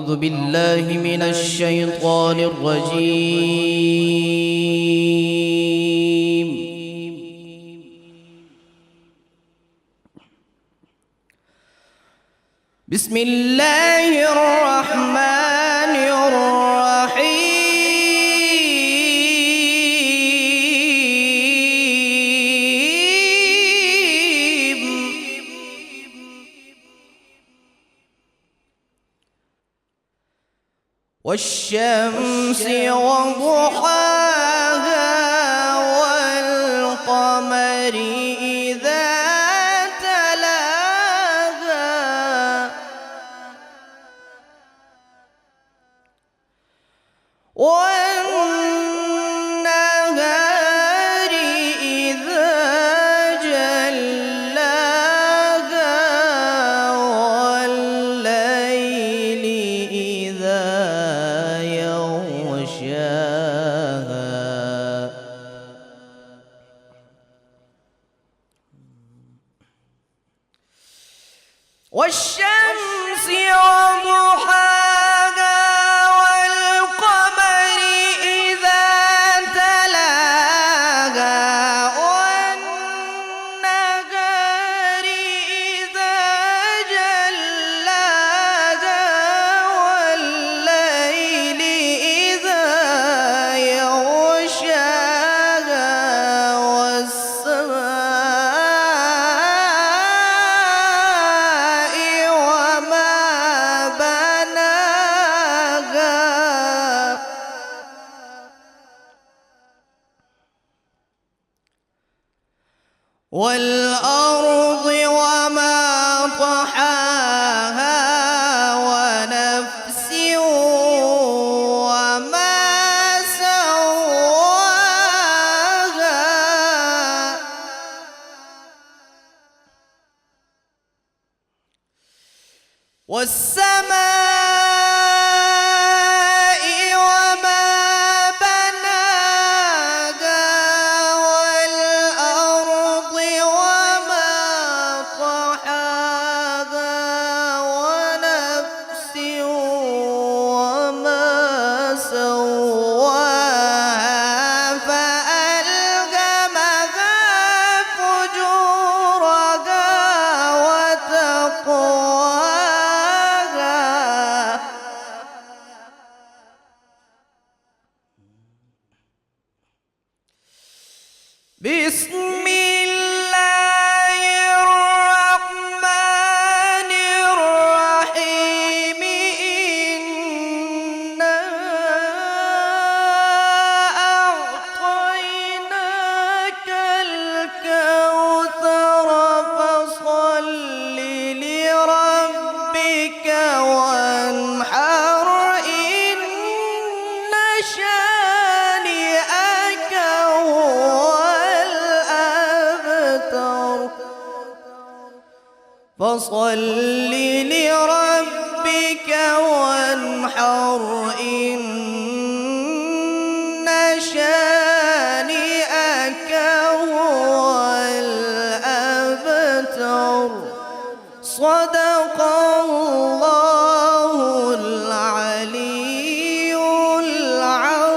أعوذ بالله من الشيطان الرجيم. بسم الله الرحمن الرحيم. والشمس وضحاها والقمر إذا تلاها والنهار إذا جلاها والليل إذا يغشاها والشمس وضحاها والقمر إذا تلاها والنهار إذا جلاها والليل إذا يغشاها والسماء وما بناها والأرض وما طحاها ونفس وما سواها والسماء وما بناها والأرض وما طحاها ونفس وما سواها فألهمها فجورها وتقواها بسم الله الرحمن الرحيم. إنا أعطيناك الكوثر فصل لربك وانحر إن شانئك هو الأبتر. فصل لربك وانحر إن شانئك هو الأبتر. صدق الله العلي العظيم.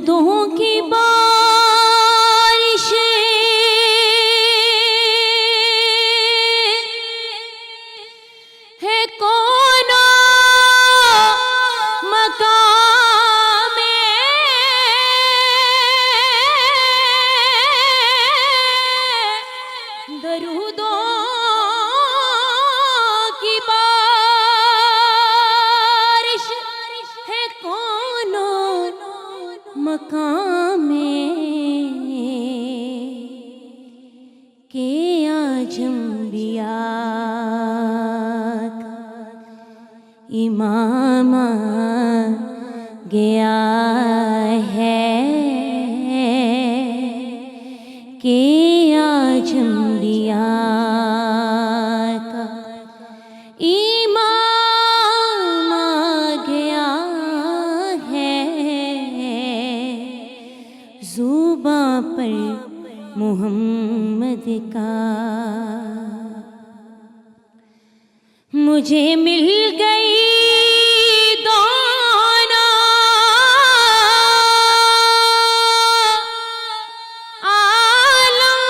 درودوں کی بارش ہے کون مقام درودوں کی بارش ہے کون مقام کہ آج انبیاء کا امام آ گیا ہے کہ آج انبیاء کا امام آ گیا ہے زباں پر محمد کا مجھے مل گئی دونوں عالم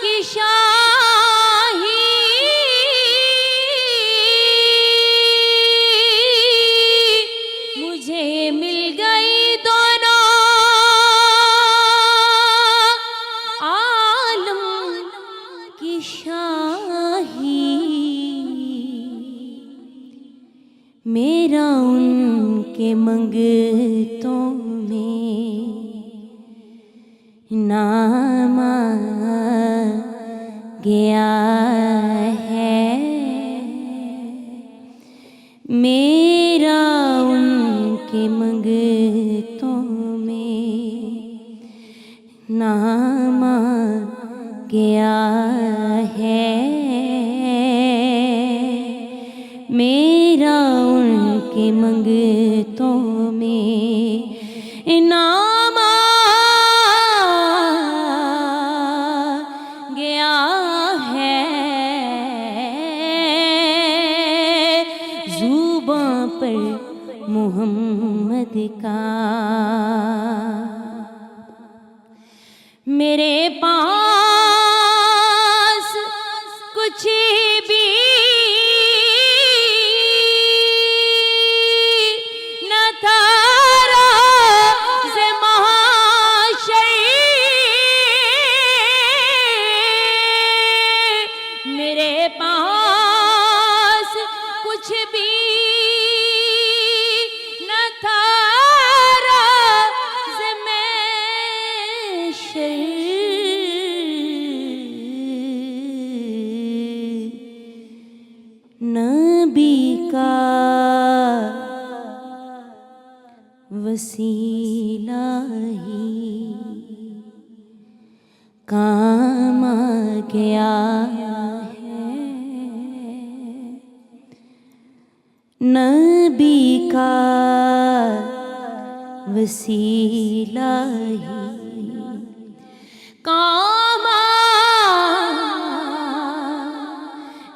کی شاہی مجھے مل گئی دونوں عالم کی شاہی میرا ان کے منگتوں میں نام آ گیا ہے میرا ان کے منگتوں میں نام آ گیا ہے میرا ان کے منگتوں میں نام آ گیا ہے زباں پر محمد کا میرے پاس کچھ بھی نبی کا وسیلہ ہی کام آ گیا ہے نبی کا وسیلہ ہی کام آ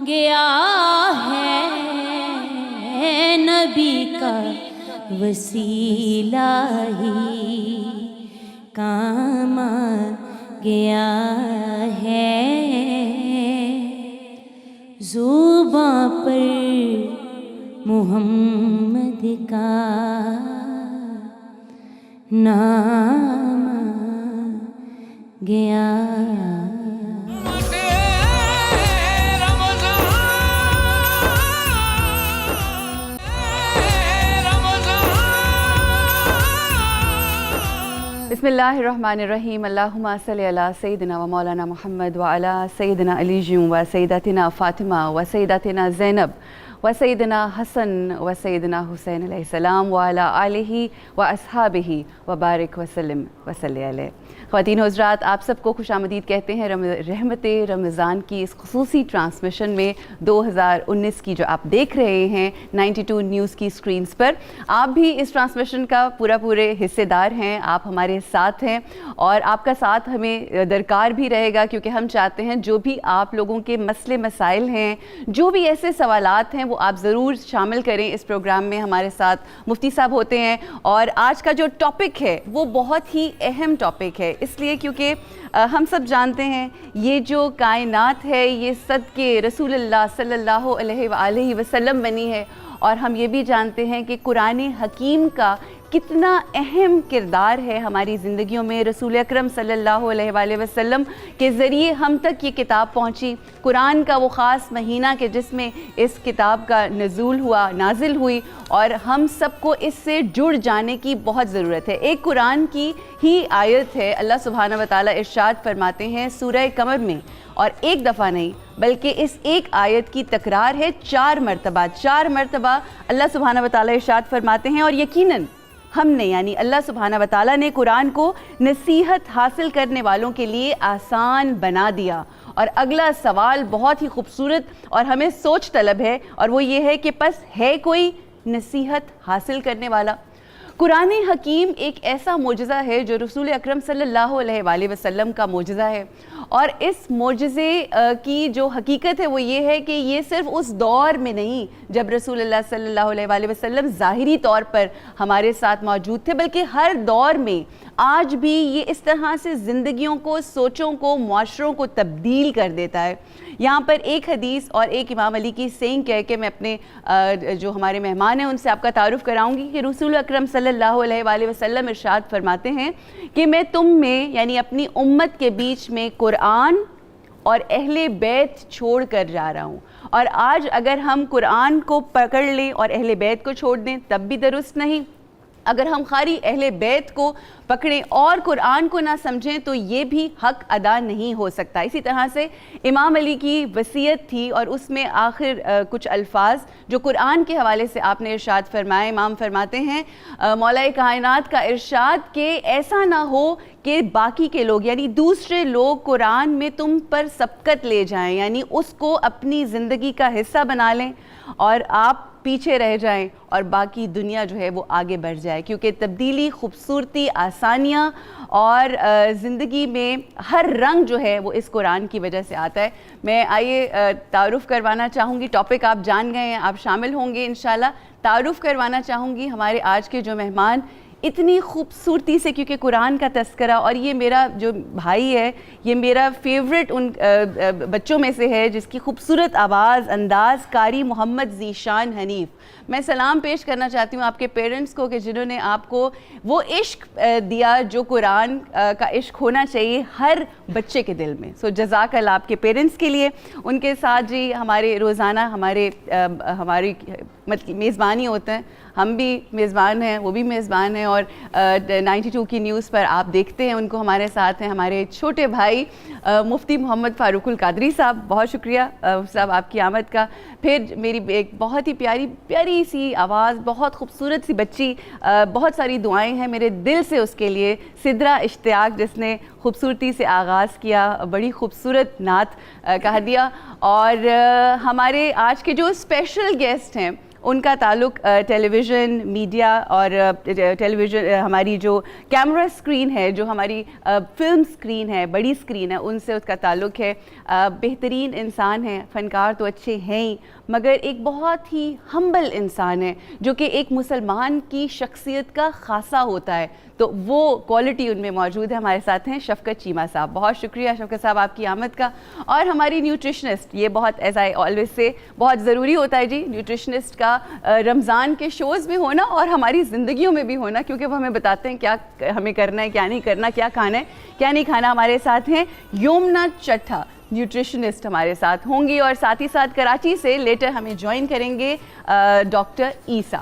گیا ہے نبی کا وسیلہ ہی کام آ گیا ہے زباں پر محمد کا نام آ گیا بسم اللہ الرحمن الرحیم اللہم صلی علی سیدنا و مولانا محمد وعلی سیدنا علی و سیدتنا فاطمہ و سیدتنا زینب و سیدنا حسن و سیدنا حسین علیہ السلام وعلی آلہ و اصحابہ و بارک وسلم وصلی علیہ. خواتین و حضرات، آپ سب کو خوش آمدید کہتے ہیں رحمت رمضان کی اس خصوصی ٹرانسمیشن میں 2019 کی جو آپ دیکھ رہے ہیں 92 نیوز کی سکرینز پر. آپ بھی اس ٹرانسمیشن کا پورے حصے دار ہیں، آپ ہمارے ساتھ ہیں اور آپ کا ساتھ ہمیں درکار بھی رہے گا، کیونکہ ہم چاہتے ہیں جو بھی آپ لوگوں کے مسئلے مسائل ہیں، جو بھی ایسے سوالات ہیں، وہ وہ آپ ضرور شامل کریں اس پروگرام میں. ہمارے ساتھ مفتی صاحب ہوتے ہیں اور آج کا جو ٹاپک ہے وہ بہت ہی اہم ٹاپک ہے, اس لیے کیونکہ ہم سب جانتے ہیں یہ جو کائنات ہے یہ صدقے رسول اللہ صلی اللہ علیہ وآلہ وسلم بنی ہے, اور ہم یہ بھی جانتے ہیں کہ قرآن حکیم کا کتنا اہم کردار ہے ہماری زندگیوں میں. رسول اکرم صلی اللہ علیہ وآلہ وسلم کے ذریعے ہم تک یہ کتاب پہنچی, قرآن کا وہ خاص مہینہ کہ جس میں اس کتاب کا نزول ہوا, نازل ہوئی, اور ہم سب کو اس سے جڑ جانے کی بہت ضرورت ہے. ایک قرآن کی ہی آیت ہے, اللہ سبحانہ وتعالیٰ ارشاد فرماتے ہیں سورہ قمر میں, اور ایک دفعہ نہیں بلکہ اس ایک آیت کی تکرار ہے 4 مرتبہ. 4 مرتبہ اللہ سبحانہ وتعالیٰ ارشاد فرماتے ہیں, اور یقیناً ہم نے یعنی اللہ سبحانہ وتعالیٰ نے قرآن کو نصیحت حاصل کرنے والوں کے لیے آسان بنا دیا. اور اگلا سوال بہت ہی خوبصورت اور ہمیں سوچ طلب ہے, اور وہ یہ ہے کہ پس ہے کوئی نصیحت حاصل کرنے والا؟ قرآن حکیم ایک ایسا معجزہ ہے جو رسول اکرم صلی اللہ علیہ وآلہ وسلم کا معجزہ ہے, اور اس معجزے کی جو حقیقت ہے وہ یہ ہے کہ یہ صرف اس دور میں نہیں جب رسول اللہ صلی اللہ علیہ وآلہ وسلم ظاہری طور پر ہمارے ساتھ موجود تھے, بلکہ ہر دور میں آج بھی یہ اس طرح سے زندگیوں کو, سوچوں کو, معاشروں کو تبدیل کر دیتا ہے. یہاں پر ایک حدیث اور ایک امام علی کی سینگ کہہ کے میں اپنے جو ہمارے مہمان ہیں ان سے آپ کا تعارف کراؤں گی کہ رسول اکرم صلی اللہ علیہ وآلہ وسلم ارشاد فرماتے ہیں کہ میں تم میں یعنی اپنی امت کے بیچ میں قرآن اور اہل بیت چھوڑ کر جا رہا ہوں. اور آج اگر ہم قرآن کو پکڑ لیں اور اہل بیت کو چھوڑ دیں تب بھی درست نہیں, اگر ہم خالی اہل بیت کو پکڑیں اور قرآن کو نہ سمجھیں تو یہ بھی حق ادا نہیں ہو سکتا. اسی طرح سے امام علی کی وصیت تھی, اور اس میں آخر کچھ الفاظ جو قرآن کے حوالے سے آپ نے ارشاد فرمائے. امام فرماتے ہیں مولا کائنات کا ارشاد کہ ایسا نہ ہو کہ باقی کے لوگ یعنی دوسرے لوگ قرآن میں تم پر سبقت لے جائیں, یعنی اس کو اپنی زندگی کا حصہ بنا لیں اور آپ پیچھے رہ جائیں اور باقی دنیا جو ہے وہ آگے بڑھ جائے, کیونکہ تبدیلی, خوبصورتی, آسانیاں اور زندگی میں ہر رنگ جو ہے وہ اس قرآن کی وجہ سے آتا ہے. میں آئیے تعارف کروانا چاہوں گی, ٹاپک آپ جان گئے ہیں, آپ شامل ہوں گے انشاءاللہ. تعارف کروانا چاہوں گی ہمارے آج کے جو مہمان اتنی خوبصورتی سے, کیونکہ قرآن کا تذکرہ, اور یہ میرا جو بھائی ہے یہ میرا فیورٹ ان بچوں میں سے ہے جس کی خوبصورت آواز, انداز, قاری محمد ذیشان حنیف. میں سلام پیش کرنا چاہتی ہوں آپ کے پیرنٹس کو کہ جنہوں نے آپ کو وہ عشق دیا جو قرآن کا عشق ہونا چاہیے ہر بچے کے دل میں. سو جزاک اللہ آپ کے پیرنٹس کے لیے. ان کے ساتھ جی ہمارے روزانہ ہماری میزبانی ہوتے ہیں, ہم بھی میزبان ہیں, وہ بھی میزبان ہیں, اور 92 کی نیوز پر آپ دیکھتے ہیں ان کو. ہمارے ساتھ ہیں ہمارے چھوٹے بھائی مفتی محمد فاروق القادری صاحب. بہت شکریہ صاحب آپ کی آمد کا. پھر میری ایک بہت ہی پیاری سی آواز, بہت خوبصورت سی بچی, بہت ساری دعائیں ہیں میرے دل سے اس کے لیے, سدرا اشتیاق, جس نے خوبصورتی سے آغاز کیا, بڑی خوبصورت نعت کہہ دیا. اور ہمارے آج کے جو اسپیشل گیسٹ ہیں ان کا تعلق ٹیلی ویژن میڈیا اور ٹیلی ویژن ہماری جو کیمرہ اسکرین ہے, جو ہماری فلم اسکرین ہے, بڑی اسکرین ہے, ان سے اس کا تعلق ہے. بہترین انسان ہیں, فنکار تو اچھے ہیں ہی, مگر ایک بہت ہی ہمبل انسان ہے جو کہ ایک مسلمان کی شخصیت کا خاصہ ہوتا ہے, تو وہ کوالٹی ان میں موجود ہے. ہمارے ساتھ ہیں شفقت چیمہ صاحب. بہت شکریہ شفقت صاحب آپ کی آمد کا. اور ہماری نیوٹریشنسٹ, یہ بہت ایز آئی آلویز سے بہت ضروری ہوتا ہے جی نیوٹریشنسٹ کا رمضان کے شوز میں ہونا اور ہماری زندگیوں میں بھی ہونا, کیونکہ وہ ہمیں بتاتے ہیں کیا ہمیں کرنا ہے, کیا نہیں کرنا, کیا کھانا ہے, کیا نہیں کھانا. ہمارے ساتھ ہیں یومنا چٹھا, نیوٹریشنسٹ ہمارے ساتھ ہوں گی, اور ساتھ ہی ساتھ کراچی سے لیٹر ہمیں جوائن کریں گے ڈاکٹر عیسیٰ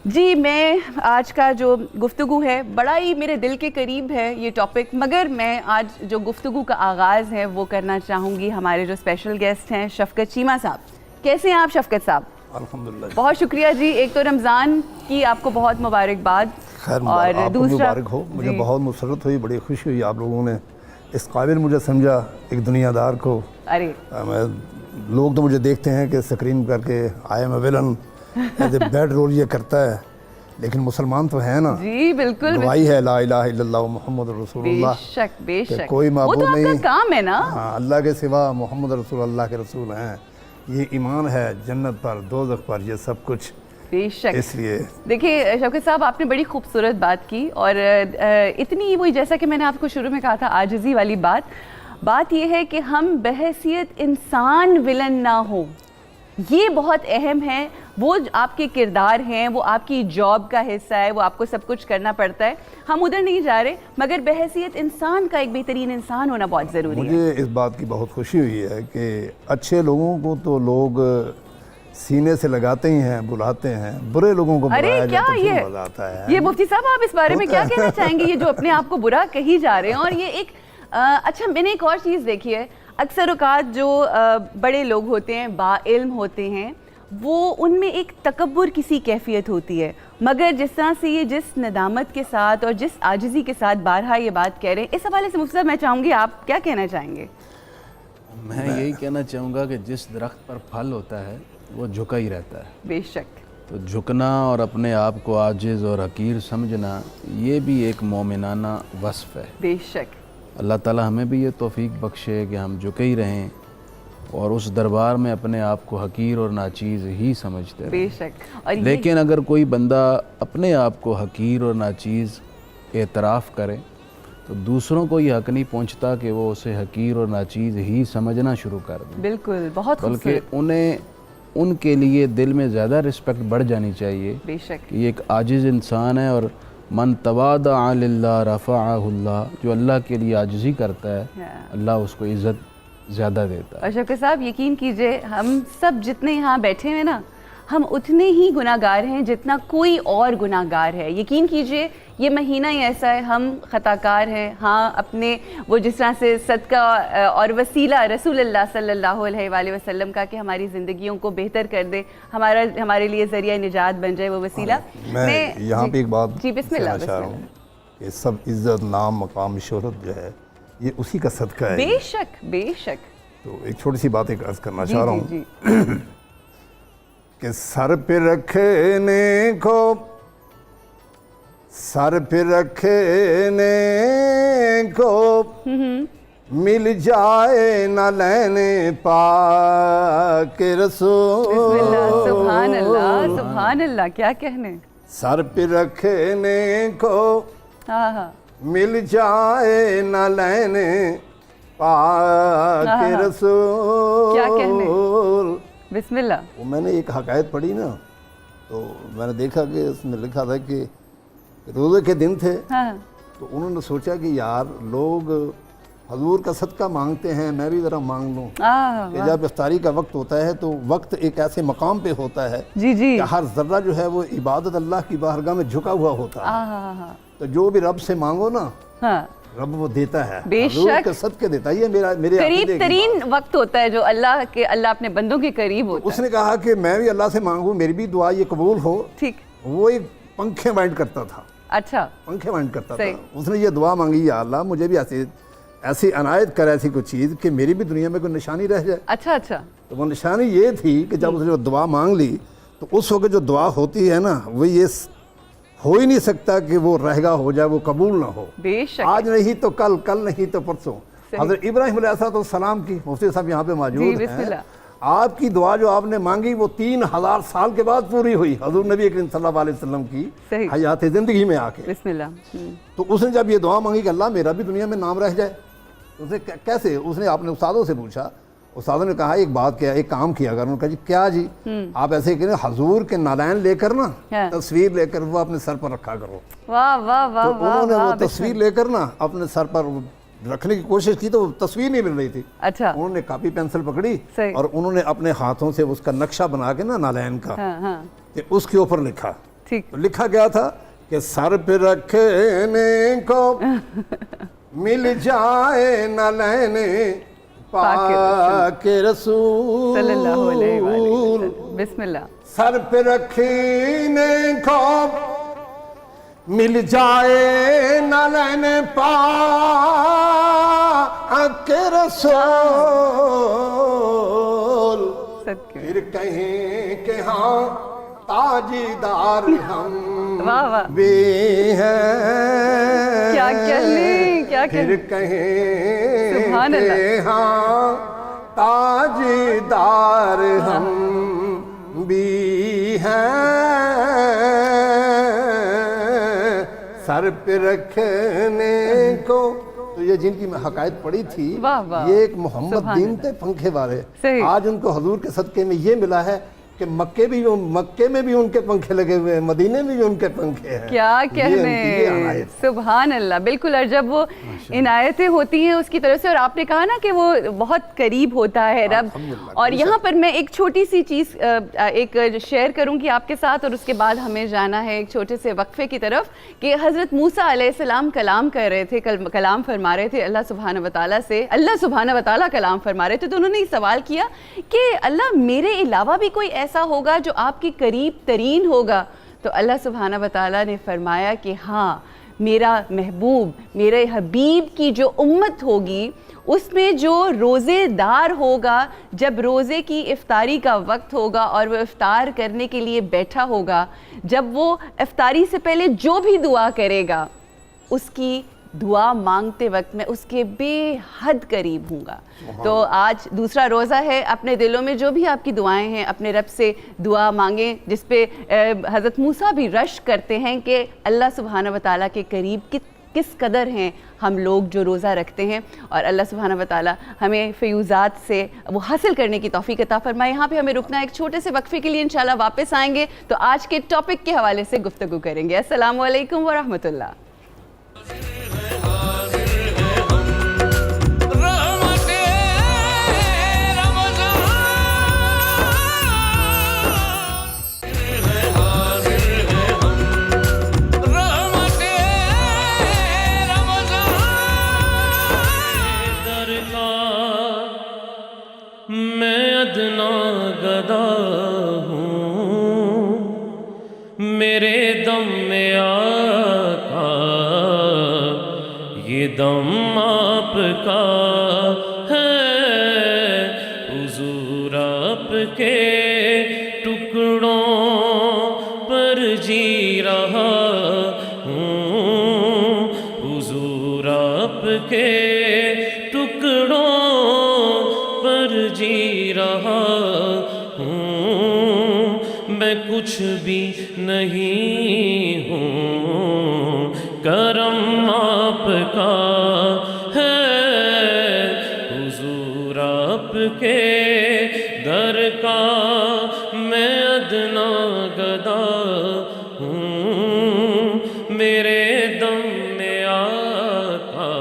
جی. میں آج کا جو گفتگو ہے بڑا ہی میرے دل کے قریب ہے یہ ٹاپک, مگر میں آج جو گفتگو کا آغاز ہے وہ کرنا چاہوں گی ہمارے جو اسپیشل گیسٹ ہیں شفقت چیمہ صاحب. کیسے ہیں آپ شفقت صاحب؟ الحمدللہ. بہت شکریہ جی. ایک تو رمضان کی آپ کو بہت مبارکباد, اور دوسرا مبارک ہو. مجھے بہت مسرت ہوئی, بڑی خوشی ہوئی, آپ لوگوں نے اس قابل مجھے سمجھا ایک دنیا دار کو. ارے لوگ تو مجھے دیکھتے ہیں کہ اسکرین کر کے I am a villain, bad role یہ کرتا ہے, لیکن مسلمان تو ہے نا جی. بالکل گواہی ہے لا الہ الا اللہ محمد رسول اللہ, بے شک بے شک, کوئی معبود نہیں, وہ تو آپ کا کام ہے نا, ہاں اللہ کے سوا محمد رسول اللہ کے رسول ہیں. یہ ایمان ہے جنت پر دوزخ پر یہ سب کچھ. بے شک. اس لیے دیکھیے شوکت صاحب آپ نے بڑی خوبصورت بات کی اور اتنی وہی جیسا کہ میں نے آپ کو شروع میں کہا تھا عاجزی والی بات یہ ہے کہ ہم بحیثیت انسان ولن نہ ہوں. یہ بہت اہم ہے. وہ آپ کے کردار ہیں وہ آپ کی جاب کا حصہ ہے وہ آپ کو سب کچھ کرنا پڑتا ہے. ہم ادھر نہیں جا رہے مگر بحیثیت انسان کا ایک بہترین انسان ہونا بہت ضروری ہے. مجھے اس بات کی بہت خوشی ہوئی ہے کہ اچھے لوگوں کو تو لوگ سینے سے لگاتے ہی ہیں بلاتے ہیں, برے لوگوں کو بلایا جائے تو پھر مزہ آتا ہے. یہ مفتی صاحب آپ اس بارے میں کیا کہنا چاہیں گے یہ جو اپنے آپ کو برا کہی جا رہے ہیں؟ اور یہ ایک اچھا میں نے ایک اور چیز دیکھی ہے, اکثر اوقات جو بڑے لوگ ہوتے ہیں با علم ہوتے ہیں وہ ان میں ایک تکبر کسی کیفیت ہوتی ہے, مگر جس طرح سے یہ جس ندامت کے ساتھ اور جس عاجزی کے ساتھ بارہا یہ بات کہہ رہے ہیں, اس حوالے سے مفتی صاحب میں چاہوں گی آپ کیا کہنا چاہیں گے؟ میں یہی کہنا چاہوں گا کہ جس درخت پر پھل ہوتا ہے وہ جھکا ہی رہتا ہے. بے شک. تو جھکنا اور اپنے آپ کو عاجز اور حقیر سمجھنا یہ بھی ایک مومنانہ وصف ہے. بے شک. اللہ تعالی ہمیں بھی یہ توفیق بخشے کہ ہم جھکے ہی رہیں اور اس دربار میں اپنے آپ کو حقیر اور ناچیز ہی سمجھتے رہیں. بے شک. اور لیکن اگر کوئی بندہ اپنے آپ کو حقیر اور ناچیز اعتراف کرے تو دوسروں کو یہ حق نہیں پہنچتا کہ وہ اسے حقیر اور ناچیز ہی سمجھنا شروع کر دیں. بالکل بہت بلکہ ان کے لیے دل میں زیادہ رسپیکٹ بڑھ جانی چاہیے. بے شک. کہ یہ ایک عاجز انسان ہے اور من تواضع للہ رفعہ اللہ, جو اللہ کے لیے عاجزی کرتا ہے اللہ اس کو عزت زیادہ دیتا ہے. اور شوکت صاحب یقین کیجئے ہم سب جتنے یہاں بیٹھے ہیں نا ہم اتنے ہی گناہ گار ہیں جتنا کوئی اور گناہ گار ہے. یقین کیجئے یہ مہینہ ہی ایسا ہے ہم خطا کار ہیں. ہاں اپنے وہ جس طرح سے صدقہ اور وسیلہ رسول اللہ صلی اللہ علیہ وآلہ وسلم کا کہ ہماری زندگیوں کو بہتر کر دے, ہمارے لیے ذریعہ نجات بن جائے وہ وسیلہ. میں یہاں پہ ایک بات جی بسم اللہ چاہ رہا ہوں کہ سب عزت نام مقام شہرت جو ہے یہ اسی کا صدقہ ہے. بے شک بے شک. تو ایک چھوٹی سی بات ایک عرض کرنا چاہ رہا ہوں جی کہ سر پہ رکھنے کو مل جائے نہ لینے پاک رسول. بسم اللہ سبحان اللہ سبحان اللہ, کیا کہنے. سر پہ رکھنے کو ہاں ہاں مل جائے نہ لینے پاک رسول. کیا کہنے. بسم اللہ. وہ میں نے ایک حقائق پڑھی نا تو میں نے دیکھا کہ اس میں لکھا تھا کہ روزے کے دن تھے تو انہوں نے سوچا کہ یار لوگ حضور کا صدقہ مانگتے ہیں میں بھی ذرا مانگ لوں. کہ جب افطاری کا وقت ہوتا ہے تو وقت ایک ایسے مقام پہ ہوتا ہے کہ ہر ذرہ جو ہے وہ عبادت اللہ کی بارگاہ میں جھکا ہوا ہوتا ہے. تو جو بھی رب سے مانگو نا رب وہ دیتا ہے, بے شک صدقے دیتا ہے. یہ میرے قریب ترین وقت ہوتا ہے جو اللہ اپنے بندوں کے قریب ہوتا ہے. اس نے کہا کہ میں بھی اللہ سے مانگوں میری بھی دعا یہ قبول ہو. ٹھیک. وہ ایک پنکھے وائنڈ کرتا تھا. اچھا پنکھے وائنڈ کرتا تھا. اس نے یہ دعا مانگی یا اللہ مجھے بھی ایسی عنایت کر ایسی کوئی چیز کہ میری بھی دنیا میں کوئی نشانی رہ جائے. اچھا اچھا. تو وہ نشانی یہ تھی کہ جب اس نے دعا مانگ لی تو اس وقت جو دعا ہوتی ہے نا وہ یہ ہو ہی نہیں سکتا کہ وہ رہگا ہو جائے وہ قبول نہ ہو. بے شک. آج نہیں تو کل, کل نہیں تو پرسوں. حضرت ابراہیم علیہ السلام کی مفتی صاحب یہاں پہ موجود ہیں. آپ کی دعا جو آپ نے مانگی وہ 3000 سال کے بعد پوری ہوئی حضور نبی کریم صلی اللہ علیہ وسلم کی حیات زندگی میں آ کے. بسم اللہ. تو اس نے جب یہ دعا مانگی کہ اللہ میرا بھی دنیا میں نام رہ جائے اس نے کیسے, اس نے اپنے استادوں سے پوچھا. استادوں نے کہا ایک بات کیا, ایک کام کیا اگر. انہوں نے کہا جی کیا جی. آپ ایسے کہ حضور کے نالین لے کر نا تصویر لے کر وہ اپنے سر پر رکھا کرو. واہ واہ واہ. تو انہوں نے وہ تصویر لے کر نا اپنے سر پر رکھنے کی کوشش کی تو وہ تصویر نہیں مل رہی تھی. اچھا. انہوں نے کاپی پینسل پکڑی اور انہوں نے اپنے ہاتھوں سے اس کا نقشہ بنا کے نا نالین کا کہ اس کے اوپر لکھا. لکھا گیا تھا کہ سر پہ رکھنے کو مل جائے نہ لینے پاک رسول صلی اللہ علیہ وسلم. بسم اللہ. سر پہ رکھنے کو مل جائے نہ لینے پاک رسول. پھر کہیں کہ ہاں تاجدار ہم بھی ہیں. کیا کہنے. پھر کہیں کہ ہاں تاجدار ہم بھی ہیں، سر پہ رکھنے کو. تو یہ جن کی میں حقائق پڑھی تھی، واہ واہ، یہ ایک محمد دین تھے پنکھے والے. صحیح. آج ان کو حضور کے صدقے میں یہ ملا ہے کہ مکے میں بھی ان کے پنکھے لگے ہوئے ہیں، مدینے میں بھی ان کے پنکھے ہیں. کیا کہنے، سبحان اللہ. بالکل. اور جب وہ عنایتیں ہوتی ہیں اس کی طرف سے، اور آپ نے کہا نا کہ وہ بہت قریب ہوتا ہے رب. اور یہاں پر میں ایک چھوٹی سی چیز ایک شیئر کروں گی آپ کے ساتھ، اور اس کے بعد ہمیں جانا ہے ایک چھوٹے سے وقفے کی طرف. کہ حضرت موسیٰ علیہ السلام کلام کر رہے تھے، کلام فرما رہے تھے اللہ سبحانہ وتعالیٰ سے. اللہ سبحانہ وتعالیٰ کلام فرما رہے تھے، تو انہوں نے یہ سوال کیا کہ اللہ میرے علاوہ بھی کوئی ایسا ہوگا جو آپ کی قریب ترین ہوگا؟ تو اللہ سبحانہ وتعالیٰ نے فرمایا کہ ہاں، میرا محبوب، میرے حبیب کی جو امت ہوگی اس میں جو روزے دار ہوگا، جب روزے کی افطاری کا وقت ہوگا اور وہ افطار کرنے کے لیے بیٹھا ہوگا، جب وہ افطاری سے پہلے جو بھی دعا کرے گا، اس کی دعا مانگتے وقت میں اس کے بے حد قریب ہوں گا. تو آج دوسرا روزہ ہے، اپنے دلوں میں جو بھی آپ کی دعائیں ہیں اپنے رب سے دعا مانگیں، جس پہ حضرت موسیٰ بھی رشک کرتے ہیں کہ اللہ سبحانہ وتعالیٰ کے قریب کس قدر ہیں ہم لوگ جو روزہ رکھتے ہیں. اور اللہ سبحانہ وتعالیٰ ہمیں فیوزات سے وہ حاصل کرنے کی توفیق عطا فرمائے. یہاں پہ ہمیں رکنا ہے ایک چھوٹے سے وقفے کے لیے، انشاءاللہ واپس آئیں گے تو آج کے ٹاپک کے حوالے سے گفتگو کریں گے. السلام علیکم ورحمۃ اللہ. میں ادنا گدا ہوں، میرے دم میں آقا، یہ دم آپ کا ہے. حضور آپ کے ٹکڑوں پر جی رہا ہوں، حضور آپ کے ٹکڑوں پر جی رہا ہوں. میں کچھ بھی نہیں ہوں، کرم آپ کا ہے. حضور آپ کے در کا میں ادنا گدا ہوں، میرے دم میں آقا،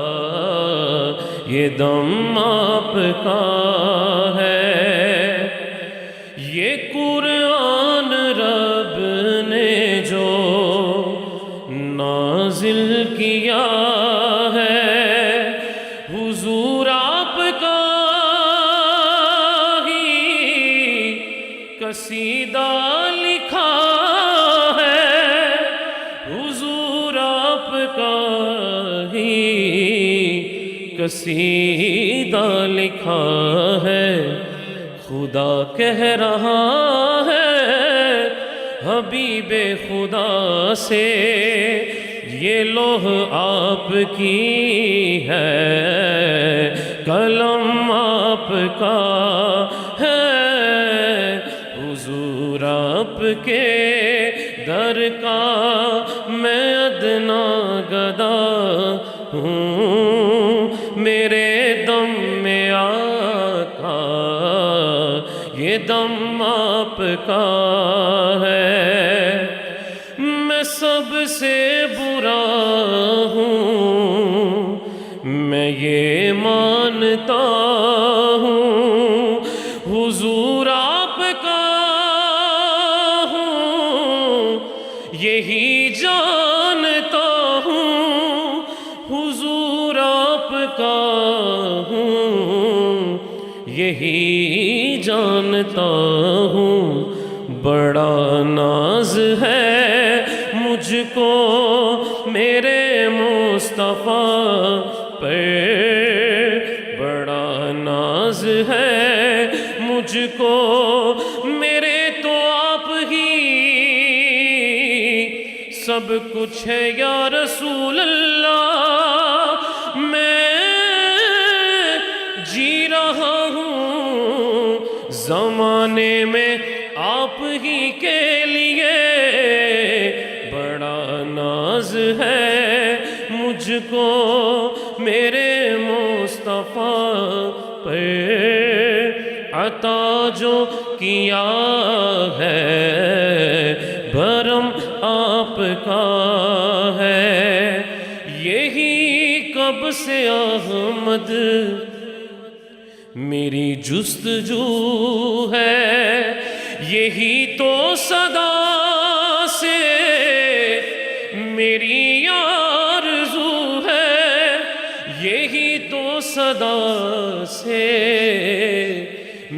یہ دم آپ کا ہے. یہ قرآن رب نے جو نازل کیا ہے، حضور آپ کا ہی قصیدہ لکھا ہے. حضور آپ کا ہی قصیدہ لکھا ہے. خدا کہہ رہا ہے حبیب خدا سے، یہ لوح آپ کی ہے، قلم آپ کا ہے. حضور آپ کے در کا میں ادنا گدا ہوں، میرے دم میں آقا، یہ دم آپ کا ہے. میں سب سے برا ہوں، میں یہ مانتا ہوں، حضور آپ کا ہوں، یہی جانتا ہوں، حضور آپ کا ہوں، یہی جانتا ہوں. بڑا ناز ہے مجھ کو میرے مصطفیٰ پر، بڑا ناز ہے مجھ کو میرے تو آپ ہی سب کچھ ہے یا رسول اللہ. میں جی رہا ہوں سامنے میں آپ ہی کے لیے بڑا ناز ہے مجھ کو میرے مصطفیٰ پہ عطا جو کیا ہے بھرم آپ کا ہے یہی کب سے احمد میری جستجو ہے یہی تو صدا سے میری آرزو ہے یہی تو صدا سے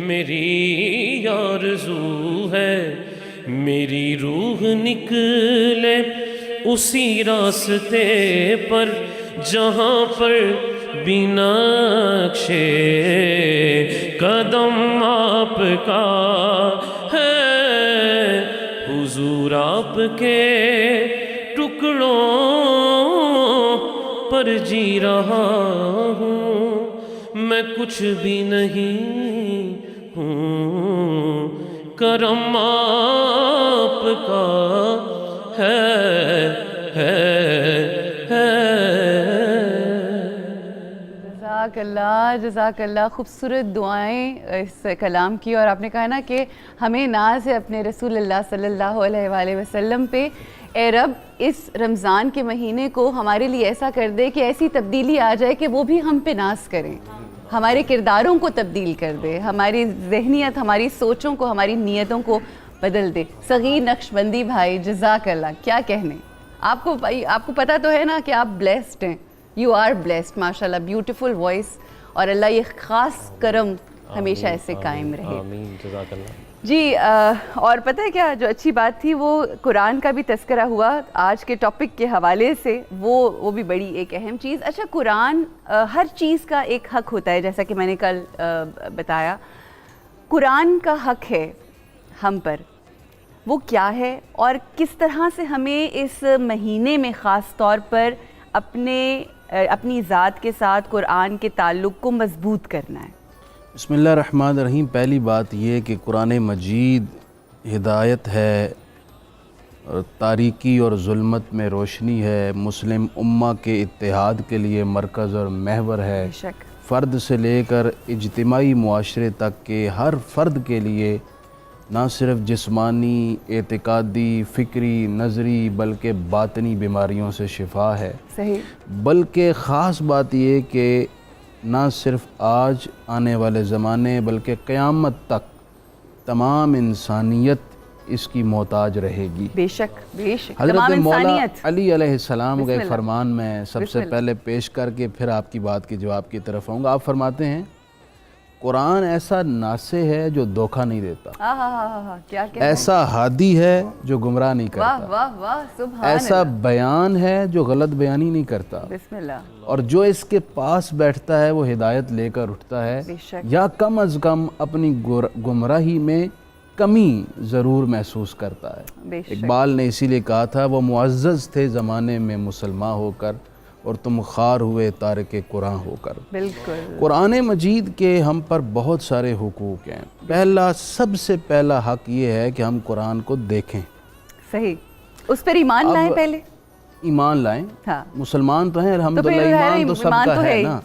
میری آرزو ہے میری روح نکلے اسی راستے پر جہاں پر بنا نقشے قدم آپ کا ہے حضور آپ کے ٹکڑوں پر جی رہا ہوں میں کچھ بھی نہیں ہوں کرم آپ کا ہے جزاک اللہ خوبصورت دعائیں اس کلام کی اور آپ نے کہا نا کہ ہمیں ناز ہے اپنے رسول اللہ صلی اللہ علیہ وآلہ وسلم پہ اے رب اس رمضان کے مہینے کو ہمارے لیے ایسا کر دے کہ ایسی تبدیلی آ جائے کہ وہ بھی ہم پہ ناز کریں ہمارے کرداروں کو تبدیل کر دے ہماری ذہنیت ہماری سوچوں کو ہماری نیتوں کو بدل دے صغیر نقشبندی بھائی جزاک اللہ کیا کہنے آپ کو پتہ تو ہے نا کہ آپ بلیسڈ ہیں یو آر بلیسڈ ماشاء اللہ بیوٹیفل وائس اور اللہ یہ خاص کرم ہمیشہ ایسے قائم رہے آمین جزاک اللہ جی اور پتہ ہے کیا جو اچھی بات تھی وہ قرآن کا بھی تذکرہ ہوا آج کے ٹاپک کے حوالے سے وہ بھی بڑی ایک اہم چیز اچھا قرآن ہر چیز کا ایک حق ہوتا ہے جیسا کہ میں نے کل بتایا قرآن کا حق ہے ہم پر وہ کیا ہے اور کس طرح سے ہمیں اس مہینے میں خاص طور پر اپنی ذات کے ساتھ قرآن کے تعلق کو مضبوط کرنا ہے بسم اللہ الرحمن الرحیم پہلی بات یہ کہ قرآن مجید ہدایت ہے اور تاریکی اور ظلمت میں روشنی ہے مسلم امہ کے اتحاد کے لیے مرکز اور محور ہے فرد سے لے کر اجتماعی معاشرے تک کے ہر فرد کے لیے نہ صرف جسمانی اعتقادی فکری نظری بلکہ باطنی بیماریوں سے شفا ہے بلکہ خاص بات یہ کہ نہ صرف آج آنے والے زمانے بلکہ قیامت تک تمام انسانیت اس کی محتاج رہے گی بے شک حضرت مولا علی علیہ السلام کے فرمان میں سب سے پہلے پیش کر کے پھر آپ کی بات کے جواب کی طرف آؤں گا آپ فرماتے ہیں قرآن ایسا ناصح ہے جو دھوکہ نہیں دیتا ایسا ہادی ہے جو گمراہ نہیں کرتا ایسا بیان ہے جو غلط بیانی نہیں کرتا اور جو اس کے پاس بیٹھتا ہے وہ ہدایت لے کر اٹھتا ہے یا کم از کم اپنی گمراہی میں کمی ضرور محسوس کرتا ہے اقبال نے اسی لیے کہا تھا وہ معزز تھے زمانے میں مسلمان ہو کر اور تم خار ہوئے تارک قرآن ہو کر بالکل قرآن مجید کے ہم پر بہت سارے حقوق ہیں سب سے پہلا حق یہ ہے کہ ہم قرآن کو دیکھیں صحیح اس پر ایمان لائیں پہلے ایمان لائیں مسلمان تو ہیں الحمدللہ ایمان تو سب کا ہے نا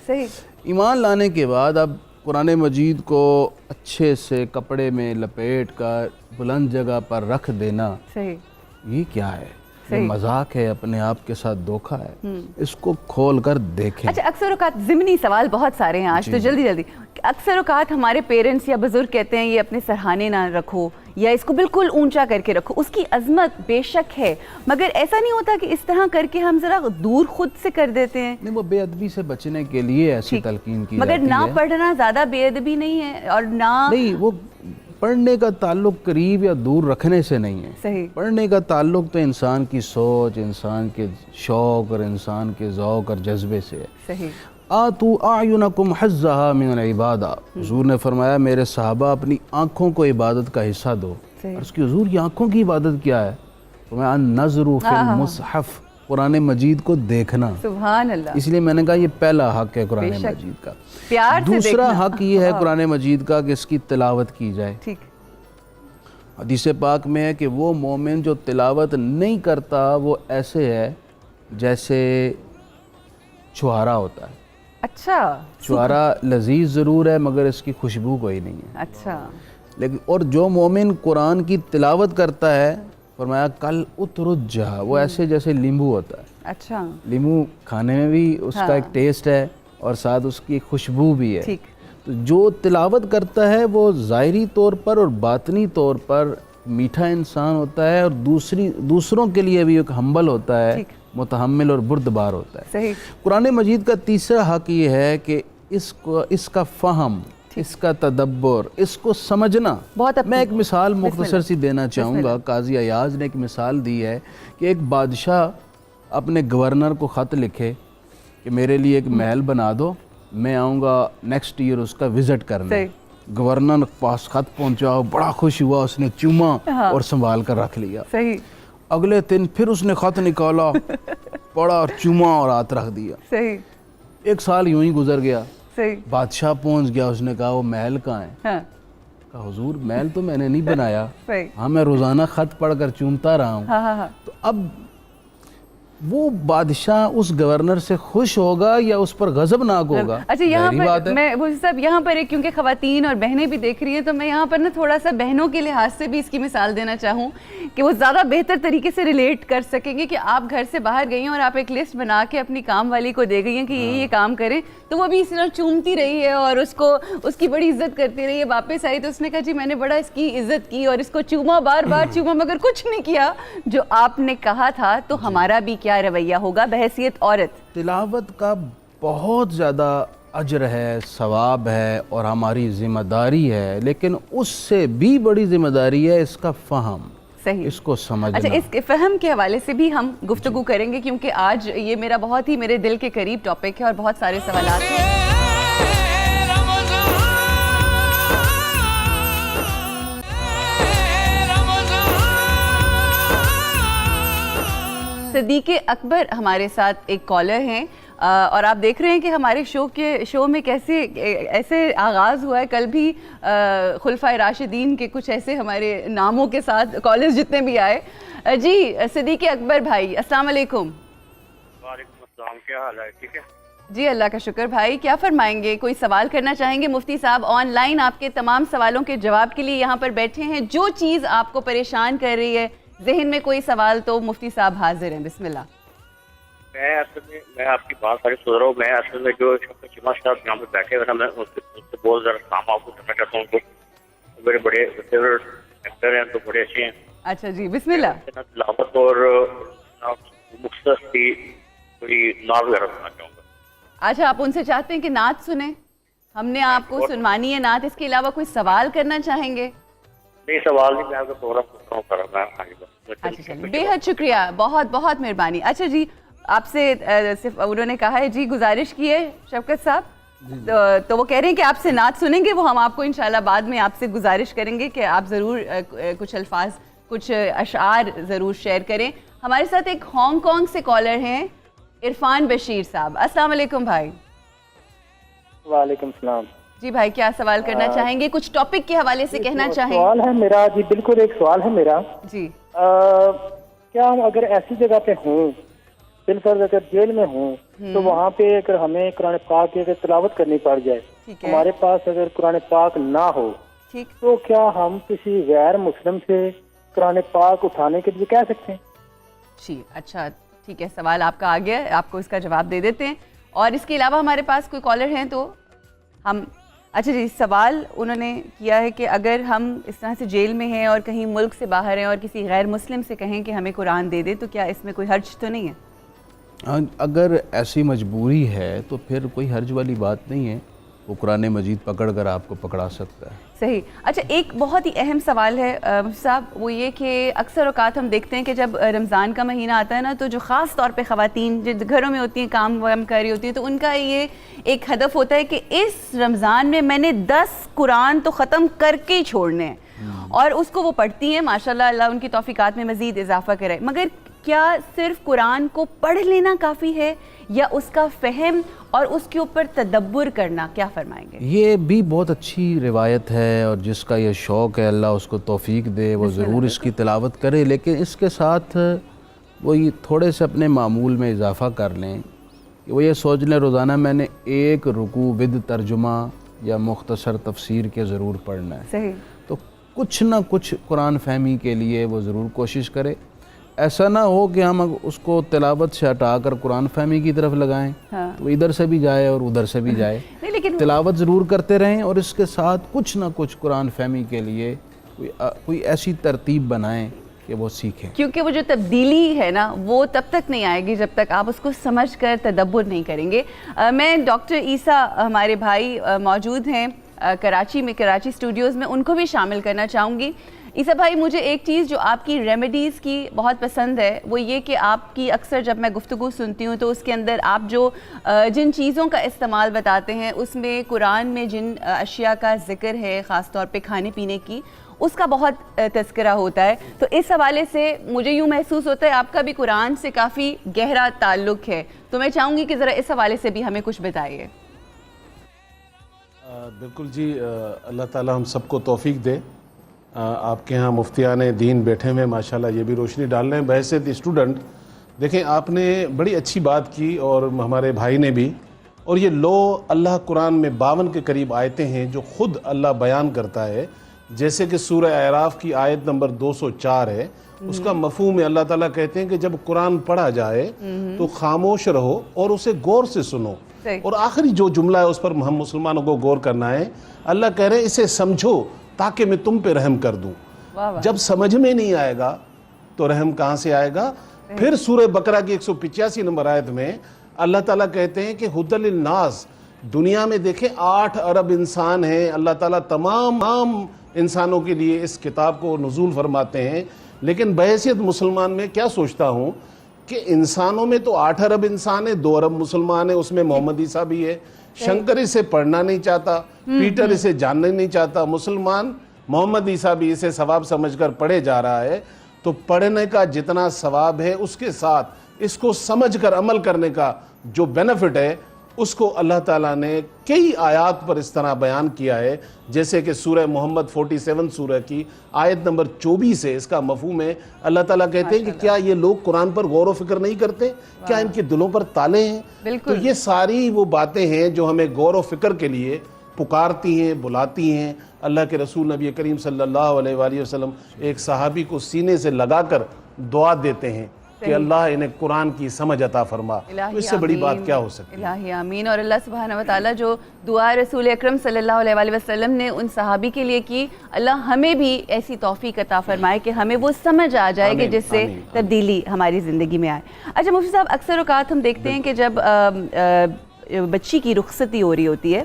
ایمان لانے کے بعد اب قرآن مجید کو اچھے سے کپڑے میں لپیٹ کر بلند جگہ پر رکھ دینا یہ کیا ہے یہ مذاق ہے اپنے آپ کے ساتھ دھوکہ ہے اس کو کھول کر دیکھیں اچھا اکثر اوقات ضمنی سوال بہت سارے ہیں آج تو جلدی اکثر اوقات ہمارے پیرنٹس یا بزرگ کہتے ہیں یہ اپنے سرہانے نہ رکھو یا اس کو بالکل اونچا کر کے رکھو اس کی عظمت بے شک ہے مگر ایسا نہیں ہوتا کہ اس طرح کر کے ہم ذرا دور خود سے کر دیتے ہیں نہیں وہ بے ادبی سے بچنے کے لیے ایسی تلقین کی مگر نہ پڑھنا زیادہ بے ادبی نہیں ہے اور نہیں وہ پڑھنے کا تعلق قریب یا دور رکھنے سے نہیں ہے پڑھنے کا تعلق تو انسان کی سوچ انسان کے شوق اور انسان کے ذوق اور جذبے سے ہے آتو اعینکم حظھا من العبادہ حضور نے فرمایا میرے صحابہ اپنی آنکھوں کو عبادت کا حصہ دو اس کی حضور یہ آنکھوں کی عبادت کیا ہے فرمایا النظر فی المصحف قرآن مجید کو دیکھنا سبحان اللہ اس لیے میں نے کہا یہ پہلا حق ہے قرآن مجید کا دوسرا حق یہ ہے قرآن مجید کا کہ اس کی تلاوت کی جائے حدیث پاک میں ہے کہ وہ مومن جو تلاوت نہیں کرتا وہ ایسے ہے جیسے چھہارا ہوتا ہے. اچھا. چھہارا لذیذ ضرور ہے مگر اس کی خوشبو کوئی نہیں ہے. اچھا. لیکن اور جو مومن قرآن کی تلاوت کرتا ہے فرمایا کل اترجا، وہ ایسے جیسے لیمبو ہوتا ہے. اچھا. لیمبو کھانے میں بھی اس کا ایک ٹیسٹ ہے اور ساتھ اس کی خوشبو بھی ہے. ٹھیک. تو جو تلاوت کرتا ہے وہ ظاہری طور پر اور باطنی طور پر میٹھا انسان ہوتا ہے اور دوسروں کے لیے بھی ایک ہمبل ہوتا ہے، متحمل اور بردبار ہوتا ہے. صحیح. قرآن مجید کا تیسرا حق یہ ہے کہ اس کا فہم، اس کا تدبر، اس کو سمجھنا. میں ایک مثال مختصر سی دینا چاہوں گا. قاضی ایاز نے ایک مثال دی ہے کہ ایک بادشاہ اپنے گورنر کو خط لکھے کہ میرے لیے ایک محل بنا دو، میں آؤں گا نیکسٹ ایئر اس کا وزٹ کرنے. گورنر پاس خط پہنچا، بڑا خوش ہوا، اس نے چوما اور سنبھال کر رکھ لیا. صحیح. اگلے دن پھر اس نے خط نکالا، پڑا اور چوما اور ہاتھ رکھ دیا. صحیح. 1 سال یوں ہی گزر گیا. صحیح. بادشاہ پہنچ گیا، اس نے کہا وہ محل کہاں ہے؟ کہا حضور محل تو میں نے نہیں بنایا، ہاں میں روزانہ خط پڑھ کر چومتا رہا ہوں. تو اب وہ بادشاہ اس گورنر سے خوش ہوگا یا اس پر غضبناک ہوگا؟ اچھا یہاں پر میں وہ صاحب یہاں پر کیونکہ خواتین اور بہنیں بھی دیکھ رہی ہیں تو میں یہاں پر نا تھوڑا سا بہنوں کے لحاظ سے بھی اس کی مثال دینا چاہوں کہ وہ زیادہ بہتر طریقے سے ریلیٹ کر سکیں گے کہ آپ گھر سے باہر گئی ہیں اور آپ ایک لسٹ بنا کے اپنی کام والی کو دے گئی ہیں کہ یہ کام کریں، تو وہ بھی اس طرح چومتی رہی ہے اور اس کی بڑی عزت کرتی رہی ہے. واپس آئی تو اس نے کہا جی میں نے بڑا اس کی عزت کی اور اس کو چوما، بار بار چوما، مگر کچھ نہیں کیا جو آپ نے کہا تھا. تو ہمارا بھی کیا رویہ ہوگا بحیثیت عورت؟ تلاوت کا بہت زیادہ اجر ہے، ثواب ہے اور ہماری ذمہ داری ہے، لیکن اس سے بھی بڑی ذمہ داری ہے اس کا فہم. صحیح. اس کو سمجھنا. اچھا اس کے فہم کے حوالے سے بھی ہم گفتگو کریں گے کیونکہ آج یہ میرا بہت ہی میرے دل کے قریب ٹاپک ہے اور بہت سارے سوالات ہیں. صدیق اکبر ہمارے ساتھ ایک کالر ہیں اور آپ دیکھ رہے ہیں کہ ہمارے شو میں کیسے ایسے آغاز ہوا ہے. کل بھی خلفائے راشدین کے کچھ ایسے ہمارے ناموں کے ساتھ کالرز جتنے بھی آئے. جی صدیق اکبر بھائی السلام علیکم. وعلیکم السلام، کیا حال ہے؟ ٹھیک ہے جی اللہ کا شکر. بھائی کیا فرمائیں گے؟ کوئی سوال کرنا چاہیں گے؟ مفتی صاحب آن لائن آپ کے تمام سوالوں کے جواب کے لیے یہاں پر بیٹھے ہیں. جو چیز آپ کو پریشان کر رہی ہے، ذہن میں کوئی سوال تو مفتی صاحب حاضر ہیں. بسم اللہ. میں آپ کی بات ساری سن رہا ہوں. میں اصل میں جو چما صاحب یہاں پہ بیٹھے ہوئے نا، میں ان سے بہت زیادہ کام آپ کو کرنا چاہتا ہوں. تو میرے بڑے فیوریٹ ایکٹر ہیں، تو بڑے اچھے ہیں. اچھا جی بسم اللہ. تلاوت اور مختصر سی کوئی نعت وغیرہ سننا چاہوں گا. اچھا آپ ان سے چاہتے ہیں کہ نعت سنیں؟ ہم نے آپ کو سنوانی ہے نعت. اس کے علاوہ کوئی سوال کرنا چاہیں گے؟ نہیں سوال نہیں، میں آپ کا پروگرام کرتا ہوں کرا میں آگے بس. اچھا چلیے بے حد شکریہ، بہت بہت مہربانی. اچھا جی آپ سے صرف انہوں نے کہا ہے جی گزارش کی ہے شفقت صاحب، تو وہ کہہ رہے ہیں کہ آپ سے نعت سنیں گے. وہ ہم آپ کو انشاءاللہ بعد میں آپ سے گزارش کریں گے کہ آپ ضرور کچھ الفاظ، کچھ اشعار ضرور شیئر کریں. ہمارے ساتھ ایک ہانگ کانگ سے کالر ہیں عرفان بشیر صاحب. السلام علیکم بھائی. وعلیکم السلام. جی بھائی کیا سوال کرنا چاہیں گے؟ کچھ ٹاپک کے حوالے سے کہنا چاہیں؟ سوال ہے میرا جی، بالکل ایک سوال ہے میرا. جی کیا ہم اگر ایسی جگہ پہ ہوں، بالفرض اگر جیل میں ہوں، تو وہاں پہ اگر ہمیں قرآن پاک کی اگر تلاوت کرنی پڑ جائے، ہمارے پاس اگر قرآن پاک نہ ہو، تو کیا ہم کسی غیر مسلم سے قرآن پاک اٹھانے کے لیے کہہ سکتے ہیں؟ جی اچھا ٹھیک ہے، سوال آپ کا آ گیا، آپ کو اس کا جواب دے دیتے ہیں. اور اس کے علاوہ ہمارے پاس کوئی کالر ہیں تو ہم اچھا جی سوال انہوں نے کیا ہے کہ اگر ہم اس طرح سے جیل میں ہیں اور کہیں ملک سے باہر ہیں اور کسی غیر مسلم سے کہیں کہ ہمیں قرآن دے دے تو کیا اس میں کوئی حرج تو نہیں ہے؟ اگر ایسی مجبوری ہے تو پھر کوئی حرج والی بات نہیں ہے، وہ قرآن مجید پکڑ کر آپ کو پکڑا سکتا ہے. صحیح. اچھا ایک بہت ہی اہم سوال ہے صاحب، وہ یہ کہ اکثر اوقات ہم دیکھتے ہیں کہ جب رمضان کا مہینہ آتا ہے نا، تو جو خاص طور پہ خواتین جو گھروں میں ہوتی ہیں، کام وام کر رہی ہوتی ہیں، تو ان کا یہ ایک ہدف ہوتا ہے کہ اس رمضان میں میں نے 10 قرآن تو ختم کر کے ہی چھوڑنے ہیں، اور اس کو وہ پڑھتی ہیں ماشاءاللہ، اللہ ان کی توفیقات میں مزید اضافہ کرے. مگر کیا صرف قرآن کو پڑھ لینا کافی ہے یا اس کا فہم اور اس کے اوپر تدبر کرنا؟ کیا فرمائیں گے؟ یہ بھی بہت اچھی روایت ہے، اور جس کا یہ شوق ہے اللہ اس کو توفیق دے، وہ ضرور اس کی تلاوت کرے، لیکن اس کے ساتھ وہ یہ تھوڑے سے اپنے معمول میں اضافہ کر لیں کہ وہ یہ سوچ لیں روزانہ میں نے ایک رکوع ود ترجمہ یا مختصر تفسیر کے ضرور پڑھنا ہے۔ صحیح۔ تو کچھ نہ کچھ قرآن فہمی کے لیے وہ ضرور کوشش کرے۔ ایسا نہ ہو کہ ہم اس کو تلاوت سے ہٹا کر قرآن فہمی کی طرف لگائیں، تو ادھر سے بھی جائے اور ادھر سے بھی جائے۔ تلاوت ضرور کرتے رہیں اور اس کے ساتھ کچھ نہ کچھ قرآن فہمی کے لیے کوئی ایسی ترتیب بنائیں کہ وہ سیکھیں، کیونکہ وہ جو تبدیلی ہے نا وہ تب تک نہیں آئے گی جب تک آپ اس کو سمجھ کر تدبر نہیں کریں گے۔ میں ڈاکٹر عیسیٰ ہمارے بھائی موجود ہیں کراچی میں، کراچی اسٹوڈیوز میں، ان کو بھی شامل کرنا چاہوں گی۔ عیسیٰ بھائی، مجھے ایک چیز جو آپ کی ریمیڈیز کی بہت پسند ہے وہ یہ کہ آپ کی اکثر جب میں گفتگو سنتی ہوں تو اس کے اندر آپ جو جن چیزوں کا استعمال بتاتے ہیں اس میں قرآن میں جن اشیاء کا ذکر ہے، خاص طور پہ کھانے پینے کی، اس کا بہت تذکرہ ہوتا ہے۔ تو اس حوالے سے مجھے یوں محسوس ہوتا ہے آپ کا بھی قرآن سے کافی گہرا تعلق ہے، تو میں چاہوں گی کہ ذرا اس حوالے سے بھی ہمیں کچھ بتائیے۔ بالکل جی، اللہ تعالیٰ ہم سب کو توفیق دے۔ آپ کے ہاں مفتیان دین بیٹھے ہوئے ماشاءاللہ یہ بھی روشنی ڈال رہے ہیں بحیثیت اسٹوڈنٹ۔ دیکھیں آپ نے بڑی اچھی بات کی اور ہمارے بھائی نے بھی، اور یہ اللہ قرآن میں 52 کے قریب آیتیں ہیں جو خود اللہ بیان کرتا ہے، جیسے کہ سورہ اعراف کی آیت نمبر 204 ہے، اس کا مفہوم ہے اللہ تعالیٰ کہتے ہیں کہ جب قرآن پڑھا جائے تو خاموش رہو اور اسے غور سے سنو، اور آخری جو جملہ ہے اس پر ہم مسلمانوں کو غور کرنا ہے۔ اللہ کہہ رہے ہیں اسے سمجھو تاکہ میں تم پہ رحم کر دوں۔ جب سمجھ میں نہیں آئے گا تو رحم کہاں سے آئے گا؟ پھر سورہ بقرہ کی 185 نمبر آیت میں اللہ تعالیٰ کہتے ہیں کہ ھدی للناس، دنیا میں دیکھیں 8 ارب انسان ہیں، اللہ تعالیٰ تمام انسانوں کے لیے اس کتاب کو نزول فرماتے ہیں، لیکن بحیثیت مسلمان میں کیا سوچتا ہوں کہ انسانوں میں تو 8 ارب انسان ہیں، 2 ارب مسلمان ہیں، اس میں محمد عیسیٰ بھی ہے۔ شنکر اسے پڑھنا نہیں چاہتا، پیٹر اسے جاننا نہیں چاہتا، مسلمان محمد عیسیٰ بھی اسے ثواب سمجھ کر پڑھے جا رہا ہے۔ تو پڑھنے کا جتنا ثواب ہے اس کے ساتھ اس کو سمجھ کر عمل کرنے کا جو بینیفٹ ہے اس کو اللہ تعالیٰ نے کئی آیات پر اس طرح بیان کیا ہے، جیسے کہ سورہ محمد 47 سورہ کی آیت نمبر 24 ہے۔ اس کا مفہوم ہے اللہ تعالیٰ کہتے ہیں کہ کیا یہ لوگ قرآن پر غور و فکر نہیں کرتے؟ کیا ان کے دلوں پر تالے ہیں؟ تو یہ ساری وہ باتیں ہیں جو ہمیں غور و فکر کے لیے پکارتی ہیں، بلاتی ہیں۔ اللہ کے رسول نبی کریم صلی اللہ علیہ وآلہ وسلم ایک صحابی کو سینے سے لگا کر دعا دیتے ہیں کہ اللہ انہیں قرآن کی سمجھ عطا فرما، اس سے بڑی بات کیا ہو سکتی ہے؟ الہی آمین۔ اور اللہ سبحانہ وتعالیٰ جو دعا رسول اکرم صلی اللہ علیہ وآلہ وسلم نے ان صحابی کے لیے کی، اللہ ہمیں بھی ایسی توفیق عطا فرمائے کہ ہمیں وہ سمجھ آ جائے کہ جس سے تبدیلی ہماری زندگی میں آئے۔ اچھا مفتی صاحب، اکثر اوقات ہم دیکھتے ہیں کہ جب بچی کی رخصتی ہو رہی ہوتی ہے،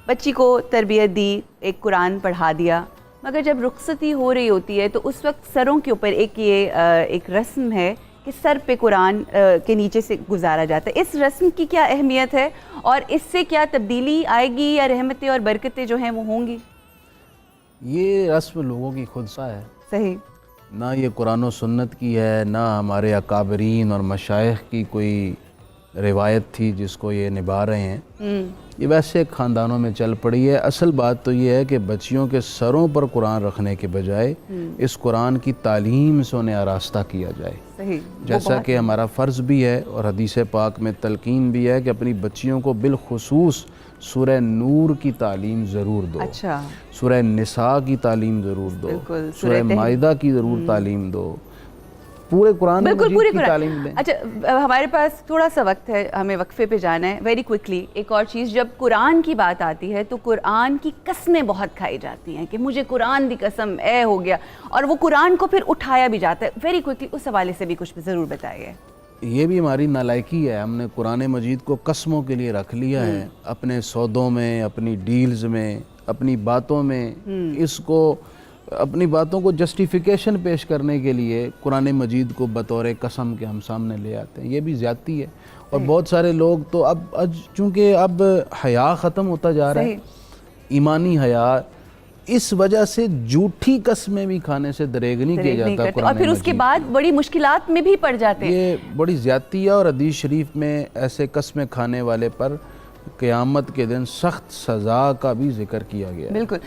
بچی کو تربیت دی، ایک قرآن پڑھا دیا، مگر جب رخصتی ہو رہی ہوتی ہے تو اس وقت سروں کے اوپر ایک رسم ہے کہ سر پہ قرآن کے نیچے سے گزارا جاتا ہے۔ اس رسم کی کیا اہمیت ہے اور اس سے کیا تبدیلی آئے گی یا رحمتیں اور برکتیں جو ہیں وہ ہوں گی؟ یہ رسم لوگوں کی خود سا ہے، صحیح، نہ یہ قرآن و سنت کی ہے، نہ ہمارے اکابرین اور مشائخ کی کوئی روایت تھی جس کو یہ نبھا رہے ہیں۔ یہ ویسے خاندانوں میں چل پڑی ہے۔ اصل بات تو یہ ہے کہ بچیوں کے سروں پر قرآن رکھنے کے بجائے اس قرآن کی تعلیم سے انہیں آراستہ کیا جائے، جیسا کہ ہمارا فرض بھی ہے اور حدیث پاک میں تلقین بھی ہے کہ اپنی بچیوں کو بالخصوص سورہ نور کی تعلیم ضرور دو، سورہ نساء کی تعلیم ضرور دو، سورہ مائدہ کی ضرور تعلیم دو، پورے قرآن مجید کی تعلیم دیں۔ اچھا ہمارے پاس تھوڑا سا وقت ہے، ہمیں وقفے پہ جانا ہے، ویری کوئکلی۔ ایک اور چیز، جب قرآن کی بات آتی ہے تو قرآن کی قسمیں بہت کھائی جاتی ہیں کہ مجھے قرآن دی قسم اے ہو گیا، اور وہ قرآن کو پھر اٹھایا بھی جاتا ہے۔ ویری کوئکلی اس حوالے سے بھی کچھ ضرور بتائیے۔ یہ بھی ہماری نالائکی ہے، ہم نے قرآن مجید کو قسموں کے لیے رکھ لیا ہے، اپنے سودوں میں، اپنی ڈیلز میں، اپنی باتوں میں، اس کو اپنی باتوں کو جسٹیفیکیشن پیش کرنے کے لیے قرآن مجید کو بطور قسم کے ہم سامنے لے آتے ہیں۔ یہ بھی زیادتی ہے، اور بہت سارے لوگ تو چونکہ اب حیا ختم ہوتا جا رہا ہے، ایمانی حیا اس وجہ سے جھوٹی قسمیں بھی کھانے سے دریغ نہیں کیا جاتا قرآن اور پھر اس کے مجید بعد بڑی مشکلات میں بھی پڑ جاتے ہیں. یہ بڑی زیادتی ہے، اور حدیث شریف میں ایسے قسمیں کھانے والے پر قیامت کے دن سخت سزا کا بھی ذکر کیا گیا ہے. بالکل.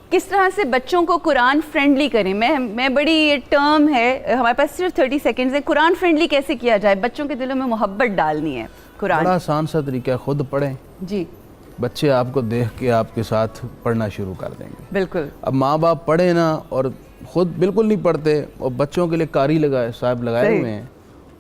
کس طرح سے بچوں کو قرآن فرینڈلی کریں؟ میں بڑی یہ ٹرم ہے، ہمارے پاس صرف 30 سیکنڈز ہے. قرآن فرینڈلی کیسے کیا جائے؟ بچوں کے دلوں میں محبت ڈالنی ہے. قرآن بڑا آسان سا طریقہ ہے، خود پڑھیں. جی بچے آپ کو دیکھ کے آپ کے ساتھ پڑھنا شروع کر دیں گے. بالکل. اب ماں باپ پڑھیں نا، اور خود بالکل نہیں پڑھتے، اور بچوں کے لیے قاری صاحب لگائے ہوئے ہیں،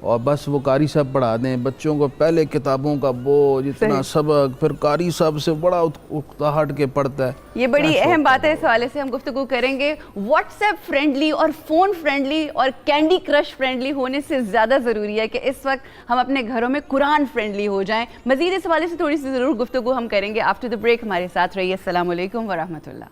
اور بس وہ قاری صاحب پڑھا دیں بچوں کو. پہلے کتابوں کا بوجھ، اتنا سبق، پھر قاری صاحب سے بڑا اکتاہٹ کے پڑھتا ہے. یہ بڑی اہم بات ہے. اس حوالے سے ہم گفتگو کریں گے. واٹس ایپ فرینڈلی اور فون فرینڈلی اور کینڈی کرش فرینڈلی ہونے سے زیادہ ضروری ہے کہ اس وقت ہم اپنے گھروں میں قرآن فرینڈلی ہو جائیں. مزید اس حوالے سے تھوڑی سی ضرور گفتگو ہم کریں گے. آفٹر دا بریک ہمارے ساتھ رہیے. السلام علیکم ورحمۃ اللہ.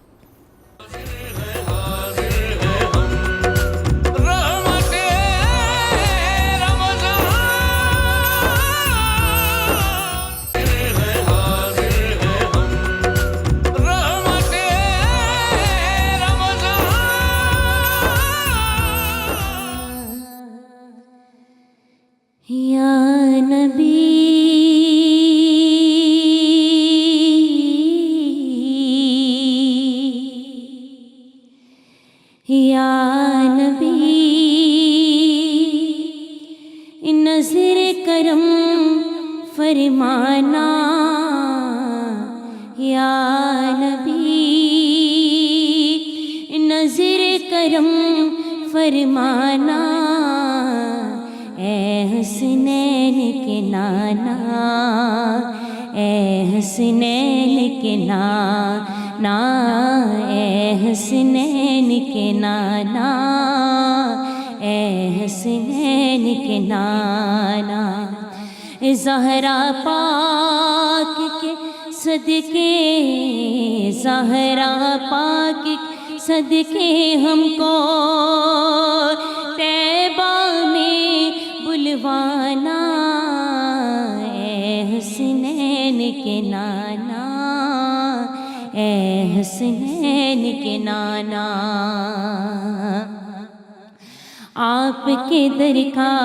یا نبی یا نبی نظر کرم فرمانا. یا نبی نظر کرم فرمانا. اے حسنین کے نانا، اے حسنین کے نانا، اے حسنین کے نانا، اے حسنین کے نانا. زہرا پاک کے صدقے، زہرا پاک کے صدقے ہم کو طیبہ میں بلوانا. اے حسنین کے نانا، اے حسنین کے نانا. آپ کے در کا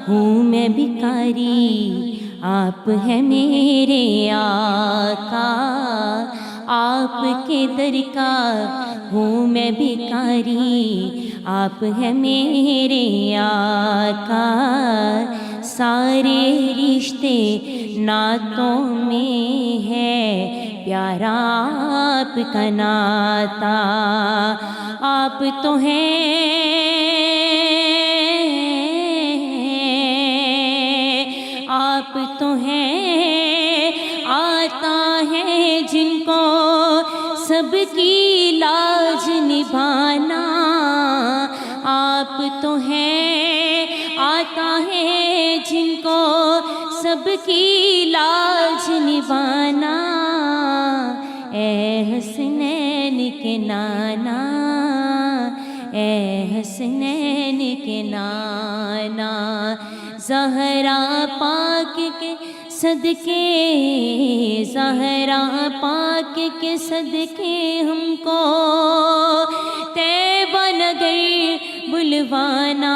ہوں میں بھکاری، آپ ہے میرے آقا. آپ کے در کا ہوں میں بھکاری، آپ ہے میرے آقا. سارے رشتے نعتوں میں ہے پیارا آپ کا ناتا. آپ تو ہیں، آپ تو ہیں، آتا ہے جن کو سب کی لاج نبھانا. آپ تو ہیں، آتا ہے جن کو سب کی لاج نبھانا. اے حسنین کے نانا، اے حسنین کے نانا. زہرا پاک کے صدقے، زہرا پاک کے صدقے ہم کو طیبہ نگر بلوانا.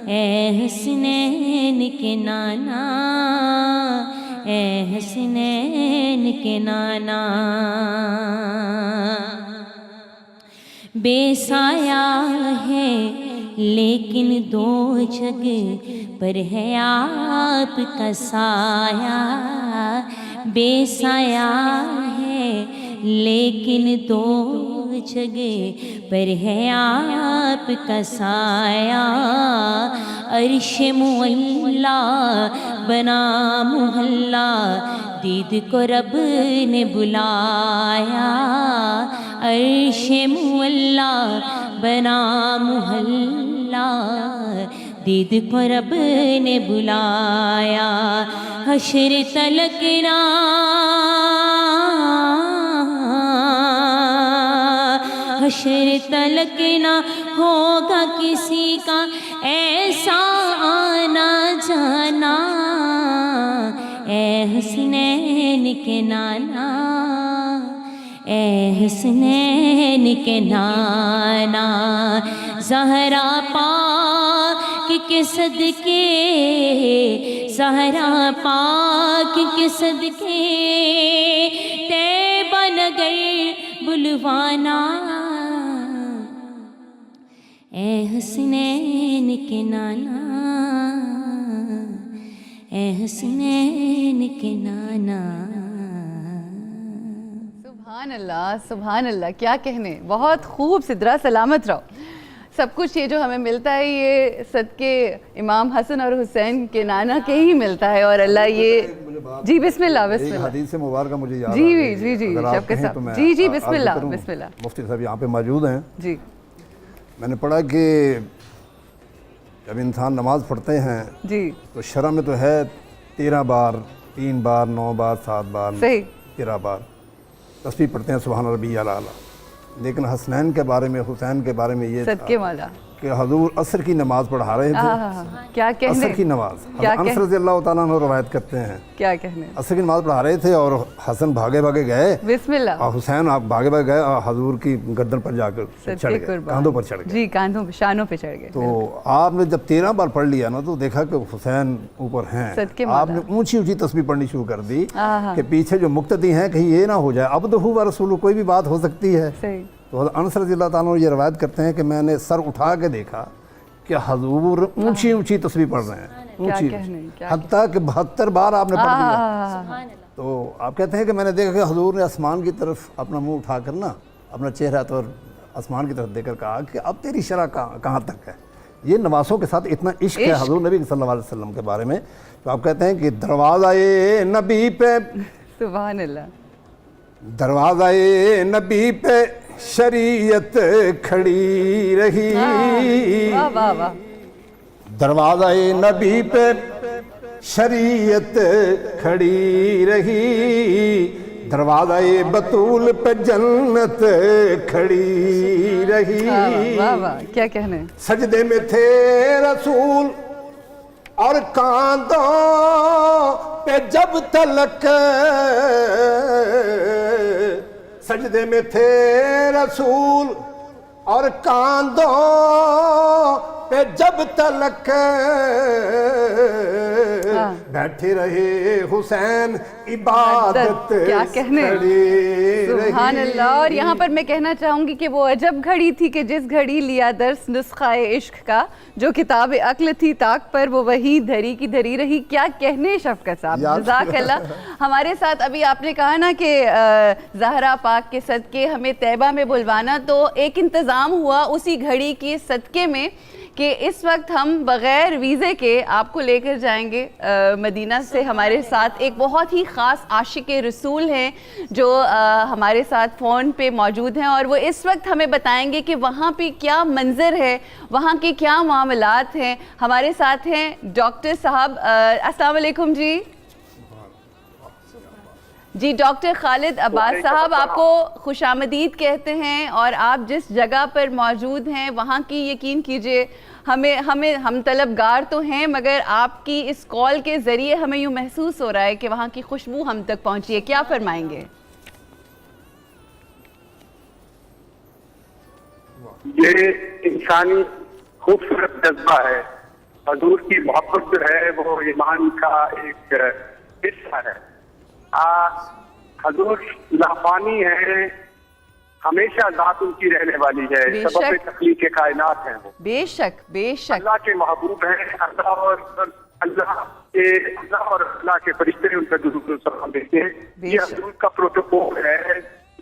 اے حسنین کے نانا، اے حسنین کے نانا. بے سایہ ہے لیکن دو جگ پر ہے آپ کا سایہ. بے سایہ ہے لیکن دو جگہ پر ہے آپ کا سایہ. عرش معلا بنا محلہ، دید کو رب نے بلایا. عرش معلا بنا محلہ، دید کو رب نے بلایا. حشر تلک نا، حشر تلک نہ ہوگا کسی کا ایسا آنا جانا. اے حسنین کے نانا، اے حسنین کے نانا زہرا پاک کے صدقے، زہرا پاک کے صدقے طیبہ نگر بلوانا، اے حسنین کے نانا، اے حسنین کے نانا۔ سبحان اللہ، سبحان اللہ، کیا کہنے، بہت خوب سدرا، سلامت رہو۔ سب کچھ یہ جو ہمیں ملتا ہے یہ صدقے امام حسن اور حسین کے نانا کے ہی ملتا ہے، اور اللہ یہ جی بسم اللہ بسم ایک اللہ حدیث مبارکہ مجھے یاد جی آ گئی، جی جی اگر آپ شب کے کہیں ساتھ تو میں جی جی عرض بسم اللہ کروں۔ بسم اللہ مفتی صاحب یہاں پہ موجود ہیں۔ جی میں نے پڑھا کہ جب انسان نماز پڑھتے ہیں جی تو شرع میں تو ہے 13 بار، 3 بار، 9 بار، 7 بار، صحیح 13 بار تسبیح پڑھتے ہیں سبحان ربی الاعلیٰ، لیکن حسنین کے بارے میں، حسین کے بارے میں یہ صدقے والا کہ حضور عصر کی نماز پڑھا رہے تھے، کیا کہنے، عصر کی نماز، کیا انس رضی اللہ تعالیٰ عنہ روایت کرتے ہیں، کیا کہنے، عصر کی نماز پڑھا رہے تھے اور حسن بھاگے بھاگے گئے بسم اللہ، اور حسین آپ بھاگے بھاگے گئے اور حضور کی گردن پر جا کر چڑھ صدقے گئے، قربان، کاندھوں پر چڑھ گئے۔ جی کاندھوں پہ، شانوں پہ چڑھ گئے۔ تو آپ نے جب 13 بار پڑھ لیا نا تو دیکھا کہ حسین اوپر ہیں، صدقے آپ مولا۔ نے اونچی اونچی تسبیح پڑھنی شروع کر دی کہ پیچھے جو مقتدی ہیں کہیں یہ نہ ہو جائے عبدہ و رسولہ، کوئی بھی بات ہو سکتی ہے۔ صحیح، تو انس رضی اللہ تعالیٰ عنہ یہ روایت کرتے ہیں کہ میں نے سر اٹھا کے دیکھا کہ حضور اونچی اونچی تسبیح پڑھ رہے ہیں، اونچی حتیٰ کہ 72 بار آپ نے پڑھ دیا۔ تو آپ کہتے ہیں کہ میں نے دیکھا کہ حضور نے آسمان کی طرف اپنا منہ اٹھا کر نا اپنا چہرہ تو آسمان کی طرف دے کر کہا کہ اب تیری شرع کہاں تک ہے۔ یہ نمازوں کے ساتھ اتنا عشق ہے حضور نبی صلی اللہ علیہ وسلم کے بارے میں، تو آپ کہتے ہیں کہ دروازہ نبی پہ، سبحان اللہ، دروازہ نبی پہ شریعت کھڑی رہی، واہ واہ واہ، دروازہ نبی پہ شریعت کھڑی رہی، دروازہ بطول پہ جنت کھڑی رہی، واہ واہ، کیا کہنے، سجدے میں تھے رسول اور کاندھوں پہ جب تلک، سجدے میں تھے رسول اور کاندھوں پہ جب تلک، بیٹھے رہے حسین عبادت کیا کہنے، سبحان اللہ۔ اور یہاں پر میں کہنا چاہوں گی کہ وہ عجب گھڑی تھی کہ جس گھڑی لیا درس نسخہ عشق کا، جو کتاب عقل تھی طاق پر وہ وہی دھری کی دھری رہی۔ کیا کہنے شفقت صاحب، جزاک اللہ۔ ہمارے ساتھ ابھی آپ نے کہا نا کہ زہرا پاک کے صدقے ہمیں طیبہ میں بلوانا، تو ایک انتظام ہوا اسی گھڑی کے صدقے میں کہ اس وقت ہم بغیر ویزے کے آپ کو لے کر جائیں گے مدینہ سے۔ ہمارے ساتھ ایک بہت ہی خاص عاشق رسول ہیں جو ہمارے ساتھ فون پہ موجود ہیں، اور وہ اس وقت ہمیں بتائیں گے کہ وہاں پہ کیا منظر ہے، وہاں کے کیا معاملات ہیں۔ ہمارے ساتھ ہیں ڈاکٹر صاحب، السلام علیکم جی۔ جی ڈاکٹر خالد عباس صاحب، آپ کو خوش آمدید کہتے ہیں، اور آپ جس جگہ پر موجود ہیں وہاں کی یقین کیجئے ہم طلبگار تو ہیں، مگر آپ کی اس کال کے ذریعے ہمیں یوں محسوس ہو رہا ہے کہ وہاں کی خوشبو ہم تک پہنچی ہے، کیا فرمائیں گے؟ یہ انسانی خوبصورت جذبہ ہے، حضور کی محبت جو ہے وہ ایمان کا ایک حصہ ہے۔ حضور لافانی ہے، ہمیشہ ذات ان کی رہنے والی ہے، سبب تخلیق کائنات ہیں وہ، بے شک بے شک اللہ کے محبوب ہیں، اللہ کے فرشتے ان پر درود و سلام دیتے ہیں۔ یہ حضور کا پروٹوکول ہے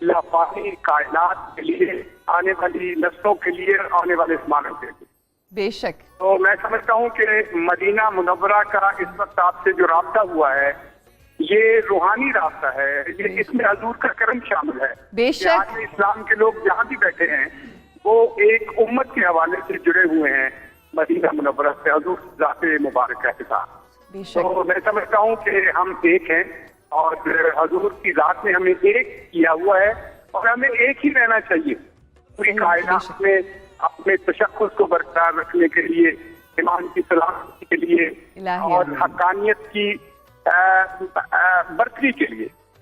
لافانی کائنات کے لیے، آنے والی نسلوں کے لیے، آنے والے زمانوں کے لیے۔ بے شک۔ تو میں سمجھتا ہوں کہ مدینہ منورہ کا اس وقت آپ سے جو رابطہ ہوا ہے یہ روحانی رابطہ ہے، یہ اس میں حضور کا کرم شامل ہے۔ بے شک۔ اسلام کے لوگ جہاں بھی بیٹھے ہیں وہ ایک امت کے حوالے سے جڑے ہوئے ہیں مدینہ منورہ سے، حضور ذات مبارکہ کے ساتھ۔ بے شک۔ تو میں سمجھتا ہوں کہ ہم ایک ہیں، اور حضور کی ذات نے ہمیں ایک کیا ہوا ہے، اور ہمیں ایک ہی رہنا چاہیے پوری کائنات میں، اپنے تشخص کو برقرار رکھنے کے لیے، ایمان کی سلامتی کے لیے، اور حقانیت کی برتری کے لیے۔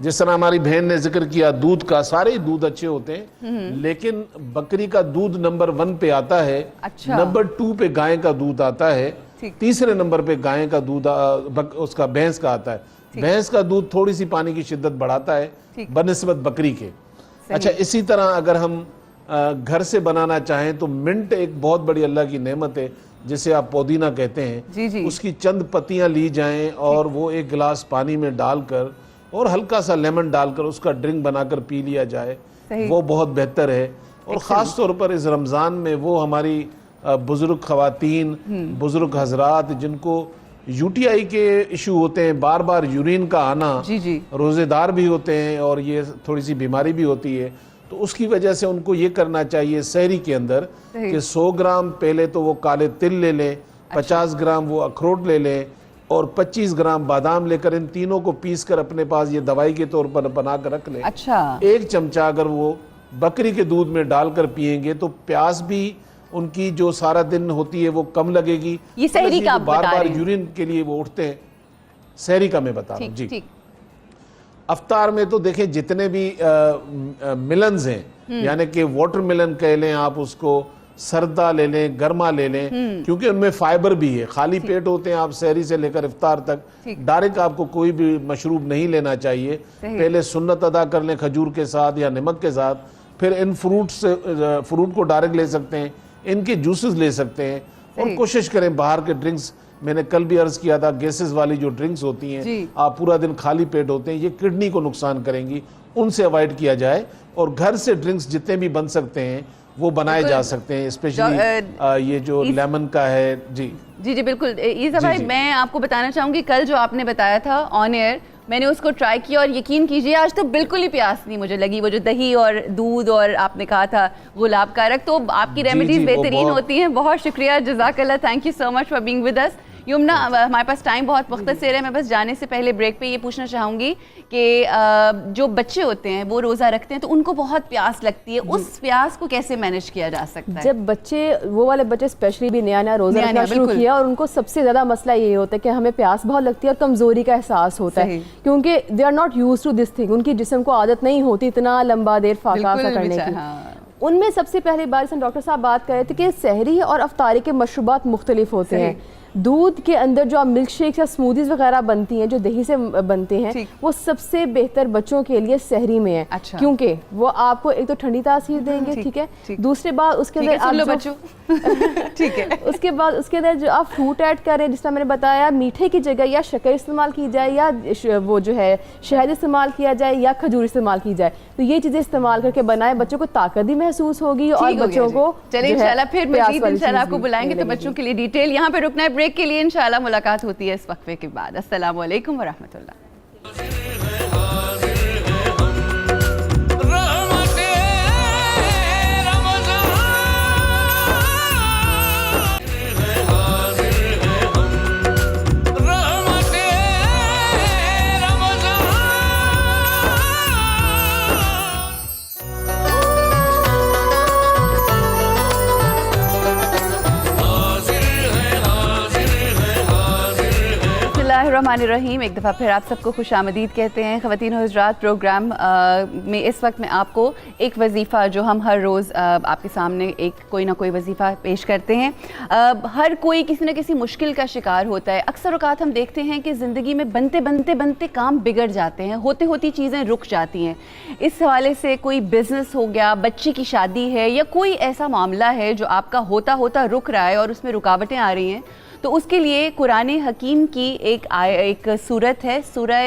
جس طرح ہماری بہن نے ذکر کیا دودھ کا، سارے دودھ اچھے ہوتے ہیں، لیکن بکری کا دودھ نمبر 1 پہ آتا ہے، نمبر 2 پہ گائے کا دودھ آتا ہے، تیسرے نمبر پہ گائے کا دودھ اس کا بھینس کا آتا ہے۔ بھینس کا دودھ تھوڑی سی پانی کی شدت بڑھاتا ہے بنسبت بکری کے۔ اچھا، اسی طرح اگر ہم گھر سے بنانا چاہیں تو منٹ ایک بہت بڑی اللہ کی نعمت ہے جسے آپ پودینہ کہتے ہیں، اس کی چند پتیاں لی جائیں اور وہ ایک گلاس پانی میں ڈال کر اور ہلکا سا لیمن ڈال کر اس کا ڈرنک بنا کر پی لیا جائے، وہ بہت بہتر ہے۔ اور خاص طور پر اس رمضان میں وہ ہماری بزرگ خواتین، بزرگ حضرات جن کو یو ٹی آئی کے ایشو ہوتے ہیں، بار بار یورین کا آنا، روزے دار بھی ہوتے ہیں اور یہ تھوڑی سی بیماری بھی ہوتی ہے، تو اس کی وجہ سے ان کو یہ کرنا چاہیے سحری کے اندر کہ 100 گرام پہلے تو وہ کالے تل لے لیں، 50 گرام وہ اخروٹ لے لیں اور 25 گرام بادام لے کر ان تینوں کو پیس کر اپنے پاس یہ دوائی کے طور پر بنا کر رکھ لیں۔ ایک چمچہ اگر وہ بکری کے دودھ میں ڈال کر پیئیں گے تو پیاس بھی ان کی جو سارا دن ہوتی ہے وہ کم لگے گی۔ یہ سحری کا بار بار یورین کے لیے وہ اٹھتے ہیں، سحری کا میں بتا رہا ہوں۔ جی، افطار میں تو دیکھیں جتنے بھی ملنز ہیں، یعنی کہ واٹر ملن کہہ لیں آپ اس کو، سردہ لے لیں، گرما لے لیں، کیونکہ ان میں فائبر بھی ہے۔ خالی پیٹ ہوتے ہیں آپ سحری سے لے کر افطار تک، ڈائریکٹ آپ کو کوئی بھی مشروب نہیں لینا چاہیے، پہلے سنت ادا کر لیں کھجور کے ساتھ یا نمک کے ساتھ، پھر ان فروٹ کو ڈائریکٹ لے سکتے ہیں، ان کے جوسز لے سکتے ہیں، اور کوشش کریں باہر کے ڈرنکس، میں نے کل بھی عرض کیا تھا گیسز والی جو ڈرنکس ہوتی ہیں، آپ پورا دن خالی پیٹ ہوتے ہیں، یہ کڈنی کو نقصان کریں گی، ان سے اوائڈ کیا جائے، اور گھر سے ڈرنکس جتنے بھی بن سکتے ہیں وہ بنائے جا سکتے ہیں، اسپیشلی یہ جو لیمن کا ہے۔ جی بالکل عیسیٰ بھائی، میں آپ کو بتانا چاہوں گی کل جو آپ نے بتایا تھا آن ایئر، میں نے اس کو ٹرائی کیا اور یقین کیجئے آج تو بالکل ہی پیاس نہیں مجھے لگی۔ وہ جو دہی اور دودھ اور آپ نے کہا تھا گلاب کا عرق، تو آپ کی ریمیڈیز بہترین ہوتی ہیں۔ بہت شکریہ، جزاک اللہ، thank you so much for being with us. Yumna, ہمارے پاس ٹائم بہت مختصر ہے، میں بس جانے سے پہلے بریک پہ یہ پوچھنا چاہوں گی کہ جو بچے ہوتے ہیں وہ روزہ رکھتے ہیں تو ان کو بہت پیاس لگتی ہے، اس پیاس کو کیسے مینیج کیا جا سکتا ہے؟ جب بچے، وہ والے بچے اسپیشلی بھی نیا روزہ رکھنا شروع کیا، اور ان کو سب سے زیادہ مسئلہ یہ ہوتا ہے کہ ہمیں پیاس بہت لگتی ہے اور کمزوری کا احساس ہوتا ہے، کیونکہ they are not used to this thing, ان کی جسم کو عادت نہیں ہوتی اتنا لمبا دیر فاقہ کرنے کی۔ ان میں سب سے پہلی بار ڈاکٹر صاحب بات کر رہے تھے کہ سحری اور افطاری کے مشروبات مختلف ہوتے ہیں۔ دودھ کے اندر جو ملک شیکس یا سمودیز وغیرہ بنتی ہیں جو دہی سے بنتے ہیں، وہ سب سے بہتر بچوں کے لیے سحری میں ہے، کیونکہ وہ آپ کو ایک تو ٹھنڈی تاثیر دیں گے، ٹھیک ہے، دوسری بات اس کے اندر اس کے بعد اس کے اندر جو آپ فروٹ ایڈ کریں، جس طرح میں نے بتایا میٹھے کی جگہ یا شکر استعمال کی جائے یا وہ جو ہے شہد استعمال کیا جائے یا کھجور استعمال کی جائے، تو یہ چیزیں استعمال کر کے بنائیں، بچوں کو طاقت بھی محسوس ہوگی اور بچوں کو چلیں انشاءاللہ پھر مزید انشاءاللہ آپ کو بلائیں گے تو بچوں کے لیے ڈیٹیل۔ یہاں پہ رکنا ہے بریک کے لیے، انشاءاللہ ملاقات ہوتی ہے اس وقفے کے بعد۔ السلام علیکم ورحمۃ اللہ۔ الرحمن الرحیم، ایک دفعہ پھر آپ سب کو خوش آمدید کہتے ہیں۔ خواتین و حضرات، پروگرام میں اس وقت میں آپ کو ایک وظیفہ جو ہم ہر روز آپ کے سامنے ایک کوئی نہ کوئی وظیفہ پیش کرتے ہیں۔ ہر کوئی کسی نہ کسی مشکل کا شکار ہوتا ہے۔ اکثر اوقات ہم دیکھتے ہیں کہ زندگی میں بنتے کام بگڑ جاتے ہیں، ہوتی چیزیں رک جاتی ہیں۔ اس حوالے سے کوئی بزنس ہو گیا، بچے کی شادی ہے، یا کوئی ایسا معاملہ ہے جو آپ کا ہوتا رک رہا ہے اور اس میں رکاوٹیں آ رہی ہیں، تو اس کے لیے قرآن حکیم کی ایک سورت ہے، سورہ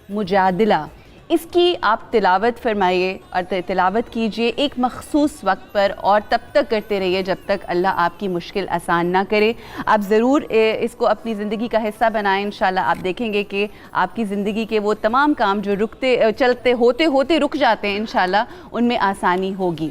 مجادلہ۔ اس کی آپ تلاوت فرمائیے اور تلاوت کیجئے ایک مخصوص وقت پر، اور تب تک کرتے رہیے جب تک اللہ آپ کی مشکل آسان نہ کرے۔ آپ ضرور اس کو اپنی زندگی کا حصہ بنائیں، انشاءاللہ آپ دیکھیں گے کہ آپ کی زندگی کے وہ تمام کام جو ہوتے رک جاتے ہیں، انشاءاللہ ان میں آسانی ہوگی۔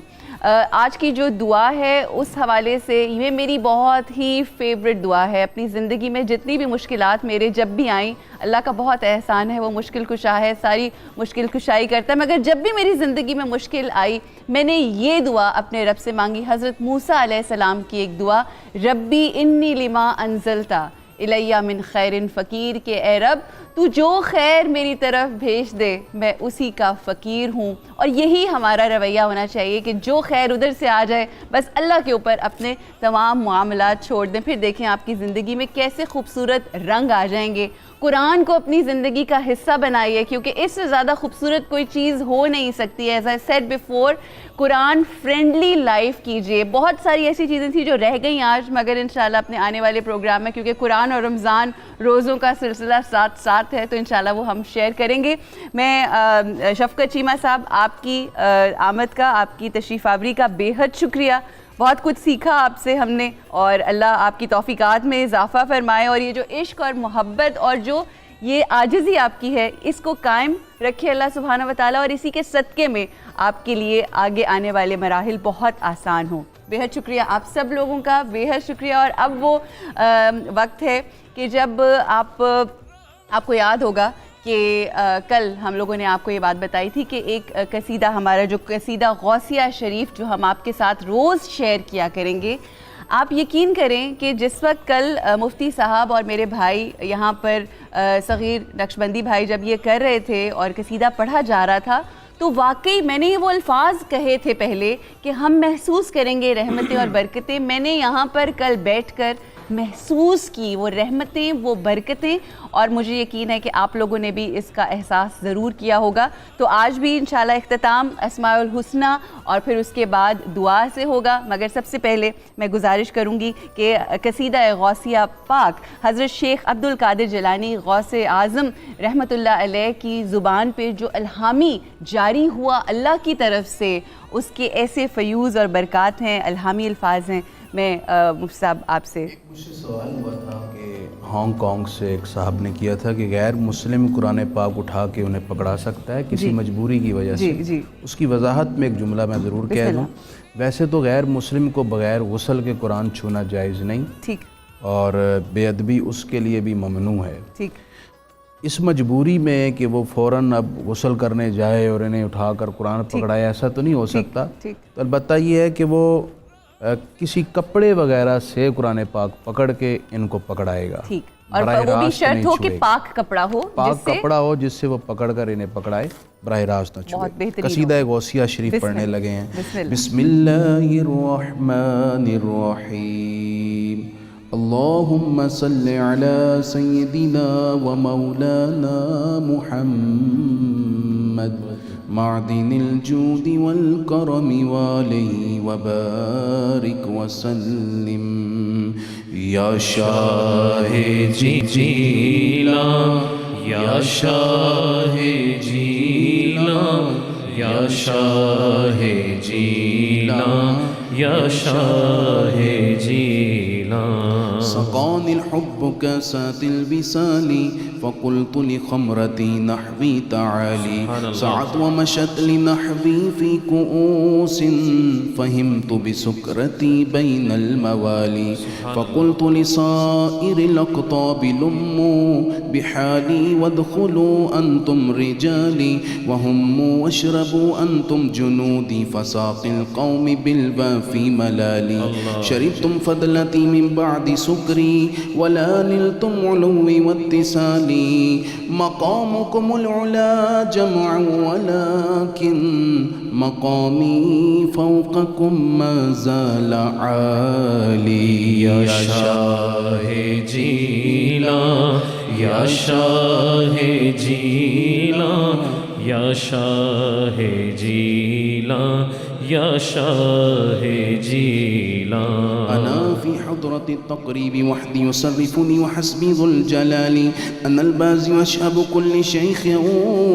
آج کی جو دعا ہے اس حوالے سے یہ میری بہت ہی فیوریٹ دعا ہے۔ اپنی زندگی میں جتنی بھی مشکلات میرے جب بھی آئیں، اللہ کا بہت احسان ہے، وہ مشکل کشا ہے، ساری مشکل کشائی کرتا ہے، مگر جب بھی میری زندگی میں مشکل آئی میں نے یہ دعا اپنے رب سے مانگی۔ حضرت موسیٰ علیہ السلام کی ایک دعا، ربی انی لما انزلتا، الیہ من خیر فقیر، کہ اے رب تو جو خیر میری طرف بھیج دے میں اسی کا فقیر ہوں. اور یہی ہمارا رویہ ہونا چاہیے کہ جو خیر ادھر سے آ جائے بس اللہ کے اوپر اپنے تمام معاملات چھوڑ دیں. پھر دیکھیں آپ کی زندگی میں کیسے خوبصورت رنگ آ جائیں گے. قرآن کو اپنی زندگی کا حصہ بنائیے، کیونکہ اس سے زیادہ خوبصورت کوئی چیز ہو نہیں سکتی. As I said before, Quran friendly life کیجئے. بہت ساری ایسی چیزیں تھیں جو رہ گئیں آج، مگر انشاءاللہ اپنے آنے والے پروگرام میں، کیونکہ قرآن اور رمضان روزوں کا سلسلہ ساتھ ساتھ ہے، تو انشاءاللہ وہ ہم شیئر کریں گے. میں شفقت چیمہ صاحب، آپ کی آمد کا، آپ کی تشریف آوری کا بے حد شکریہ. بہت کچھ سیکھا آپ سے ہم نے، اور اللہ آپ کی توفیقات میں اضافہ فرمائے، اور یہ جو عشق اور محبت اور جو یہ عاجزی آپ کی ہے اس کو قائم رکھے اللہ سبحانہ و تعالیٰ، اور اسی کے صدقے میں آپ کے لیے آگے آنے والے مراحل بہت آسان ہوں. بے حد شکریہ آپ سب لوگوں کا، بے حد شکریہ. اور اب وہ وقت ہے کہ جب آپ کو یاد ہوگا کہ کل ہم لوگوں نے آپ کو یہ بات بتائی تھی کہ ایک قصیدہ، ہمارا جو قصیدہ غوثیہ شریف جو ہم آپ کے ساتھ روز شیئر کیا کریں گے. آپ یقین کریں کہ جس وقت کل مفتی صاحب اور میرے بھائی یہاں پر صغیر نقشبندی بھائی جب یہ کر رہے تھے اور قصیدہ پڑھا جا رہا تھا، تو واقعی میں نے یہ وہ الفاظ کہے تھے پہلے کہ ہم محسوس کریں گے رحمتیں اور برکتیں. میں نے یہاں پر کل بیٹھ کر محسوس کی وہ رحمتیں، وہ برکتیں، اور مجھے یقین ہے کہ آپ لوگوں نے بھی اس کا احساس ضرور کیا ہوگا. تو آج بھی انشاءاللہ اختتام اسماء الحسنہ اور پھر اس کے بعد دعا سے ہوگا. مگر سب سے پہلے میں گزارش کروں گی کہ قصیدہ غوثیہ پاک حضرت شیخ عبد القادر جیلانی غوث اعظم رحمۃ اللہ علیہ کی زبان پہ جو الہامی جاری ہوا اللہ کی طرف سے، اس کے ایسے فیوز اور برکات ہیں، الہامی الفاظ ہیں. میں مفتی صاحب آپ سے مجھے سوال ہوا تھا کہ ہانگ کانگ سے ایک صاحب نے کیا تھا کہ غیر مسلم قرآن پاک اٹھا کے انہیں پکڑا سکتا ہے کسی مجبوری کی وجہ سے. اس کی وضاحت میں ایک جملہ میں ضرور کہہ دوں. ویسے تو غیر مسلم کو بغیر غسل کے قرآن چھونا جائز نہیں، ٹھیک، اور بے ادبی اس کے لیے بھی ممنوع ہے. ٹھیک، اس مجبوری میں کہ وہ فوراً اب غسل کرنے جائے اور انہیں اٹھا کر قرآن پکڑائے، ایسا تو نہیں ہو سکتا. تو البتہ یہ ہے کہ وہ کسی کپڑے وغیرہ سے قرآن پاک پکڑ کے ان کو پکڑائے گا. ٹھیک، اور وہ بھی شرط ہو کہ پاک کپڑا ہو، پاک کپڑا ہو جس سے وہ پکڑ کر انہیں پکڑائے، براہ راست نہ چھوئے. قصیدہ غوثیہ شریف پڑھنے لگے ہیں. بسم اللہ الرحمن الرحیم. اللہم صلی علی سیدنا و مولانا محمد معدن الجود والکرم وعلیہ وبارک وسلم. یا شاہ جیلان، یا شاہ جیلان، یا شاہ جیلان، یا شاہ جیلان. سقانی الحب كاسات البسال فقلت لخمرتي نحوي تعالي. سعت ومشت لنحوي في كؤوس فهمت بسكرتي بين الموالي. فقلت لصائر الأقطاب لموا بحالي وادخلوا أنتم رجالي وهموا واشربوا أنتم جنودي فساق القوم بالوافي ملالي. شربتم فضلتي من بعد سكري ولا نلتم علوي واتصالي. مقامكم العلا جمع ولكن مقامي فوقكم ما زال عالي. يا شاہ جیلان، یا شاہ جیلان، یا شاہ جیلان، یا شاہ جیلان. أنا في حضرة التقريب وحدي يصرفني وحسبي ذو الجلال. أنا البازي وأشهب كل شيخ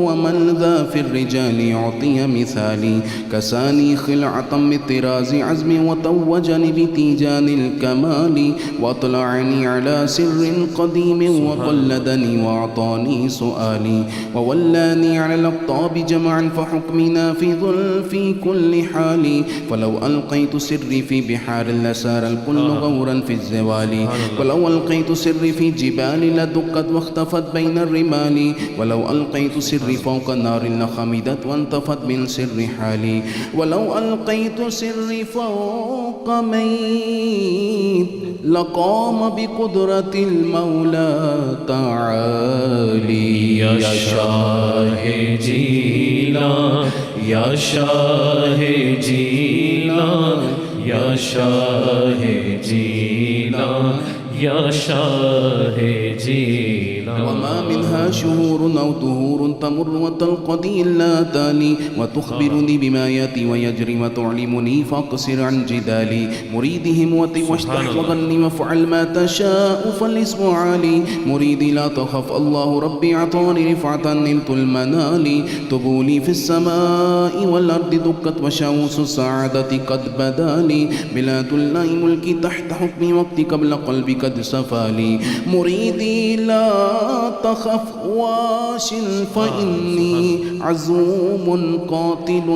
ومن ذا في الرجال يعطي مثالي. كساني خلعة بطراز عزمي وتوجني بتيجان الكمال. وأطلعني على سر قديم وقلدني وأعطاني سؤالي. وولاني على الأقطاب جمعا فحكمي نافذ في كل حال. فلو ألقيت سري في بحار لسار الكل غورا في الزوال. ولو ألقيت سري في جبال لدقت واختفت بين الرمال. ولو ألقيت سري فوق النار لخمدت وانطفت من سر حالي. ولو ألقيت سري فوق ميت لقام بقدرة المولى تعالي یا شاہ جیلان یا شاہ جیلان یا شاہ جیلان یا شاہ جیلان وما منها شهور أو طهور تمر وتلقضي إلا تالي وتخبرني بما يأتي ويجري وتعلمني فاقصر عن جدالي مريدهم واشتح وغني وافعل ما تشاء فالاسم عالي مريدي لا تخف الله ربي أعطاني رفعة نلت المنال طبولي في السماء والأرض دكت وشاوس السعادة قد بدالي بلاد الله ملكي تحت حكمي وقتي قبل قلبي قد سفالي مريدي لا تخف واشل فإني عزوم قاتل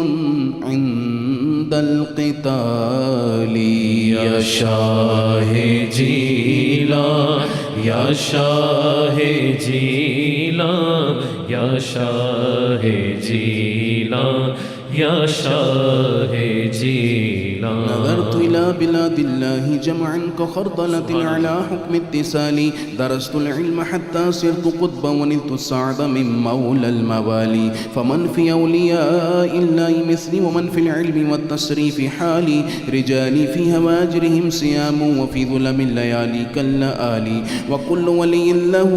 عند القتال یا شاہ جیلان یا شاہ جیلان یا شاہ جیلان یا شاہ جیلان نظرت إلى بلاد الله جمعا كخردلة على حكم اتصالي درست العلم حتى صرت قطبا ونلت السعد من مولى الموالي فمن في أولياء الله مثلي ومن في العلم والتصريف حالي رجالي في هواجرهم صيام وفي ظلم الليالي كاللآلي وكل ولي له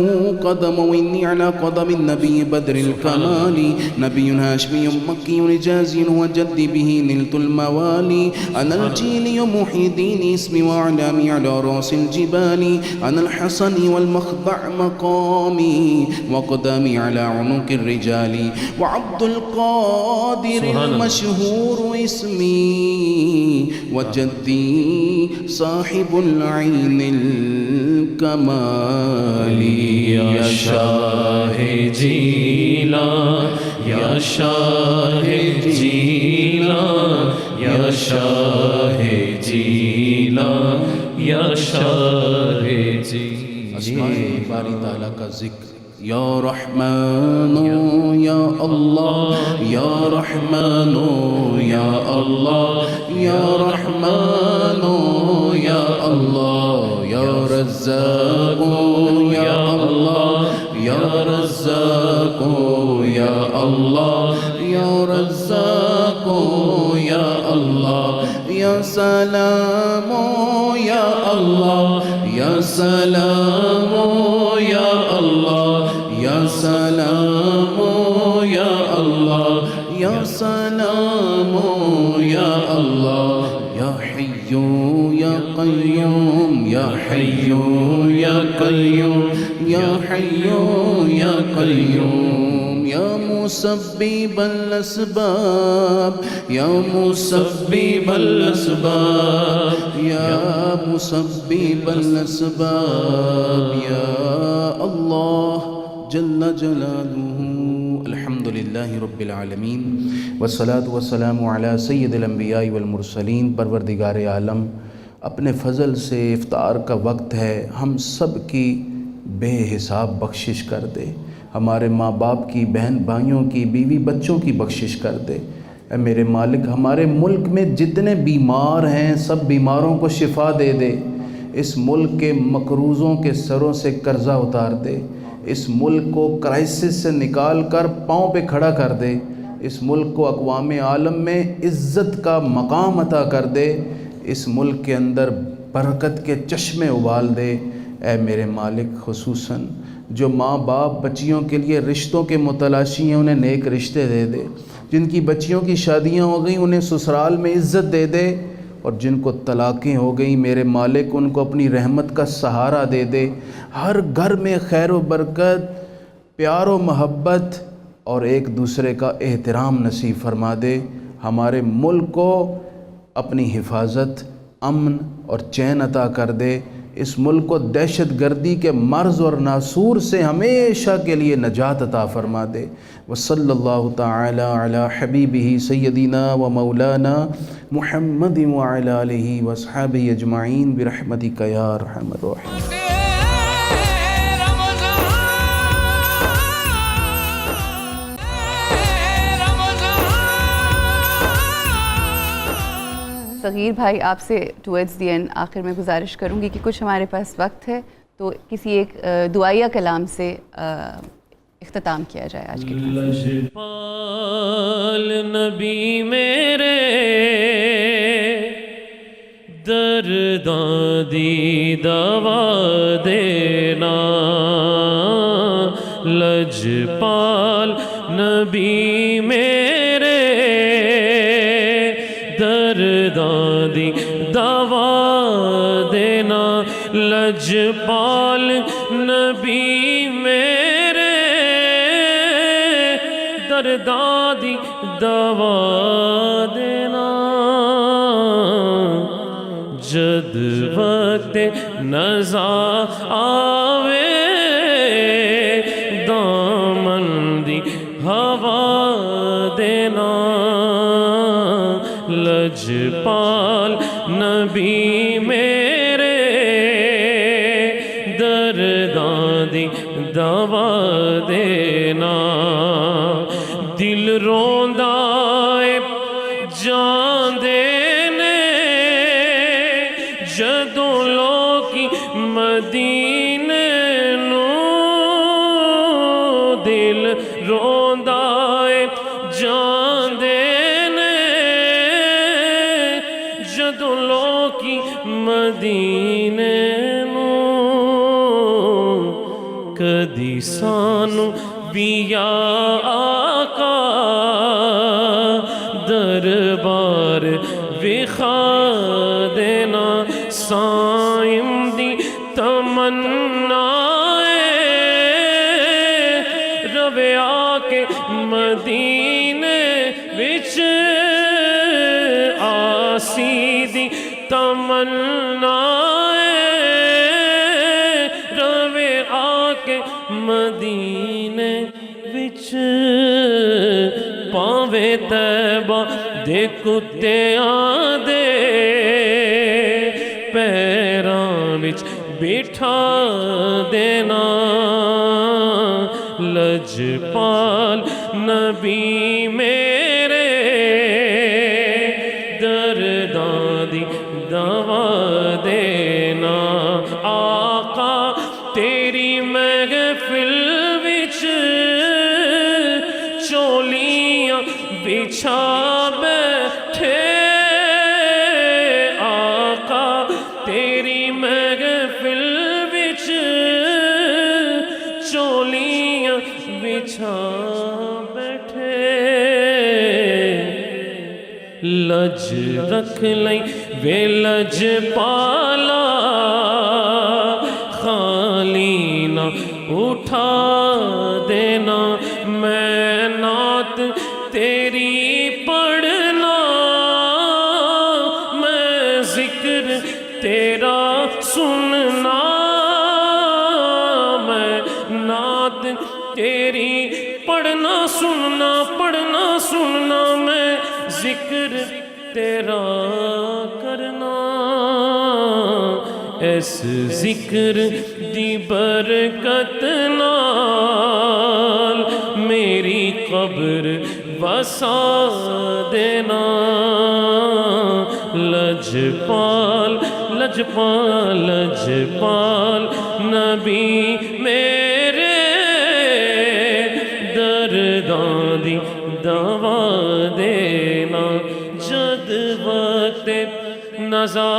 قدم وإني على قدم النبي بدر الكمال نبي هاشمي مكي رجازي وجدي به نلت الموالي أنا الجيلي محي الدين اسمي وأعلامي على رأس الجبال أنا الحسن والمخضع مقامي وقدامي على عنق الرجال وعبد القادر المشهور اسمي وجدي صاحب العين الكمال یا شاہ جیلان یا شاہ جیلان یا شاہ جیلان یا شاہ اسماء جیلان باری تعالیٰ کا ذکر یا رحمان یا اللہ یا رحمان یا اللہ یا رحمان یا اللہ یا رزاق یا اللہ یا رزاق یا اللہ یا رزاق یا اللہ یا سلام یا اللہ یا سلام یا اللہ یا سلام یا اللہ یا سلام یا اللہ یا حی یا قیوم یا حی یا قیوم یا حی یا قیوم یا مسبب الاسباب یا مسبب الاسباب یا مسبب الاسباب یا اللہ جل جلالہ الحمد للہ رب العالمین والصلاة والسلام علی سید الانبیاء والمرسلین پروردگار عالم اپنے فضل سے افطار کا وقت ہے ہم سب کی بے حساب بخشش کر دے ہمارے ماں باپ کی بہن بھائیوں کی بیوی بچوں کی بخشش کر دے اے میرے مالک ہمارے ملک میں جتنے بیمار ہیں سب بیماروں کو شفا دے دے اس ملک کے مقروضوں کے سروں سے قرضہ اتار دے اس ملک کو کرائسس سے نکال کر پاؤں پہ کھڑا کر دے اس ملک کو اقوام عالم میں عزت کا مقام عطا کر دے اس ملک کے اندر برکت کے چشمے ابال دے اے میرے مالک خصوصاً جو ماں باپ بچیوں کے لیے رشتوں کے متلاشی ہیں انہیں نیک رشتے دے دے جن کی بچیوں کی شادیاں ہو گئیں انہیں سسرال میں عزت دے دے اور جن کو طلاقیں ہو گئیں میرے مالک ان کو اپنی رحمت کا سہارا دے دے ہر گھر میں خیر و برکت پیار و محبت اور ایک دوسرے کا احترام نصیب فرما دے ہمارے ملک کو اپنی حفاظت امن اور چین عطا کر دے اس ملک کو دہشت گردی کے مرض اور ناسور سے ہمیشہ کے لیے نجات عطا فرما دے وصلی اللہ تعالی علی حبیبہ سیدنا و مولانا محمد وعلی آلہ واصحابہ اجمعین برحمتک یا ارحم الراحمین صغیر بھائی آپ سے ٹورڈز دی اینڈ آخر میں گزارش کروں گی کہ کچھ ہمارے پاس وقت ہے تو کسی ایک دعائیہ کلام سے اختتام کیا جائے آج کی لجپال نبی میرے درداں دی دوا دینا لجپال نبی میرے درداں دی دوا دینا لجپال نبی میرے درداں دی دوا دینا جد وقت نزا آوے دامن دی ہوا دینا لجپال نبی میرے درداں دی دوا دینا دل روندا اے جان دینے جدوں لوکی مدینے نو دل روندا اے جان دینے جدوں لوکی مدینے نو کدی سانو بھی یا آقا دربار وکھا دینا سائم دی تمنا روے آکے مدینے وچ آسی دی تمنا روے آکے مدینے وچ پاوے طیبہ دے کتیاں دے پیراں وچ بٹھا دینا لجپال نبی میرے درداں دی دوا دینا آقا تیری محفل وچ چولیاں بچھا بیٹھے آقا تیری محفل وچ چولیاں بچھا بیٹھے لج رکھ لیں وے لج پالا خالی نہ اٹھا دینا میں نعت تیری پڑھنا میں ذکر تیرا سننا میں نعت تیری پڑھنا سننا میں ذکر تیرا کرنا اس ذکر دی برکت نال میری قبر وسا دینا لجپال لجپال لجپال نبی میرے درداں دی دوا دینا جد وقت نزا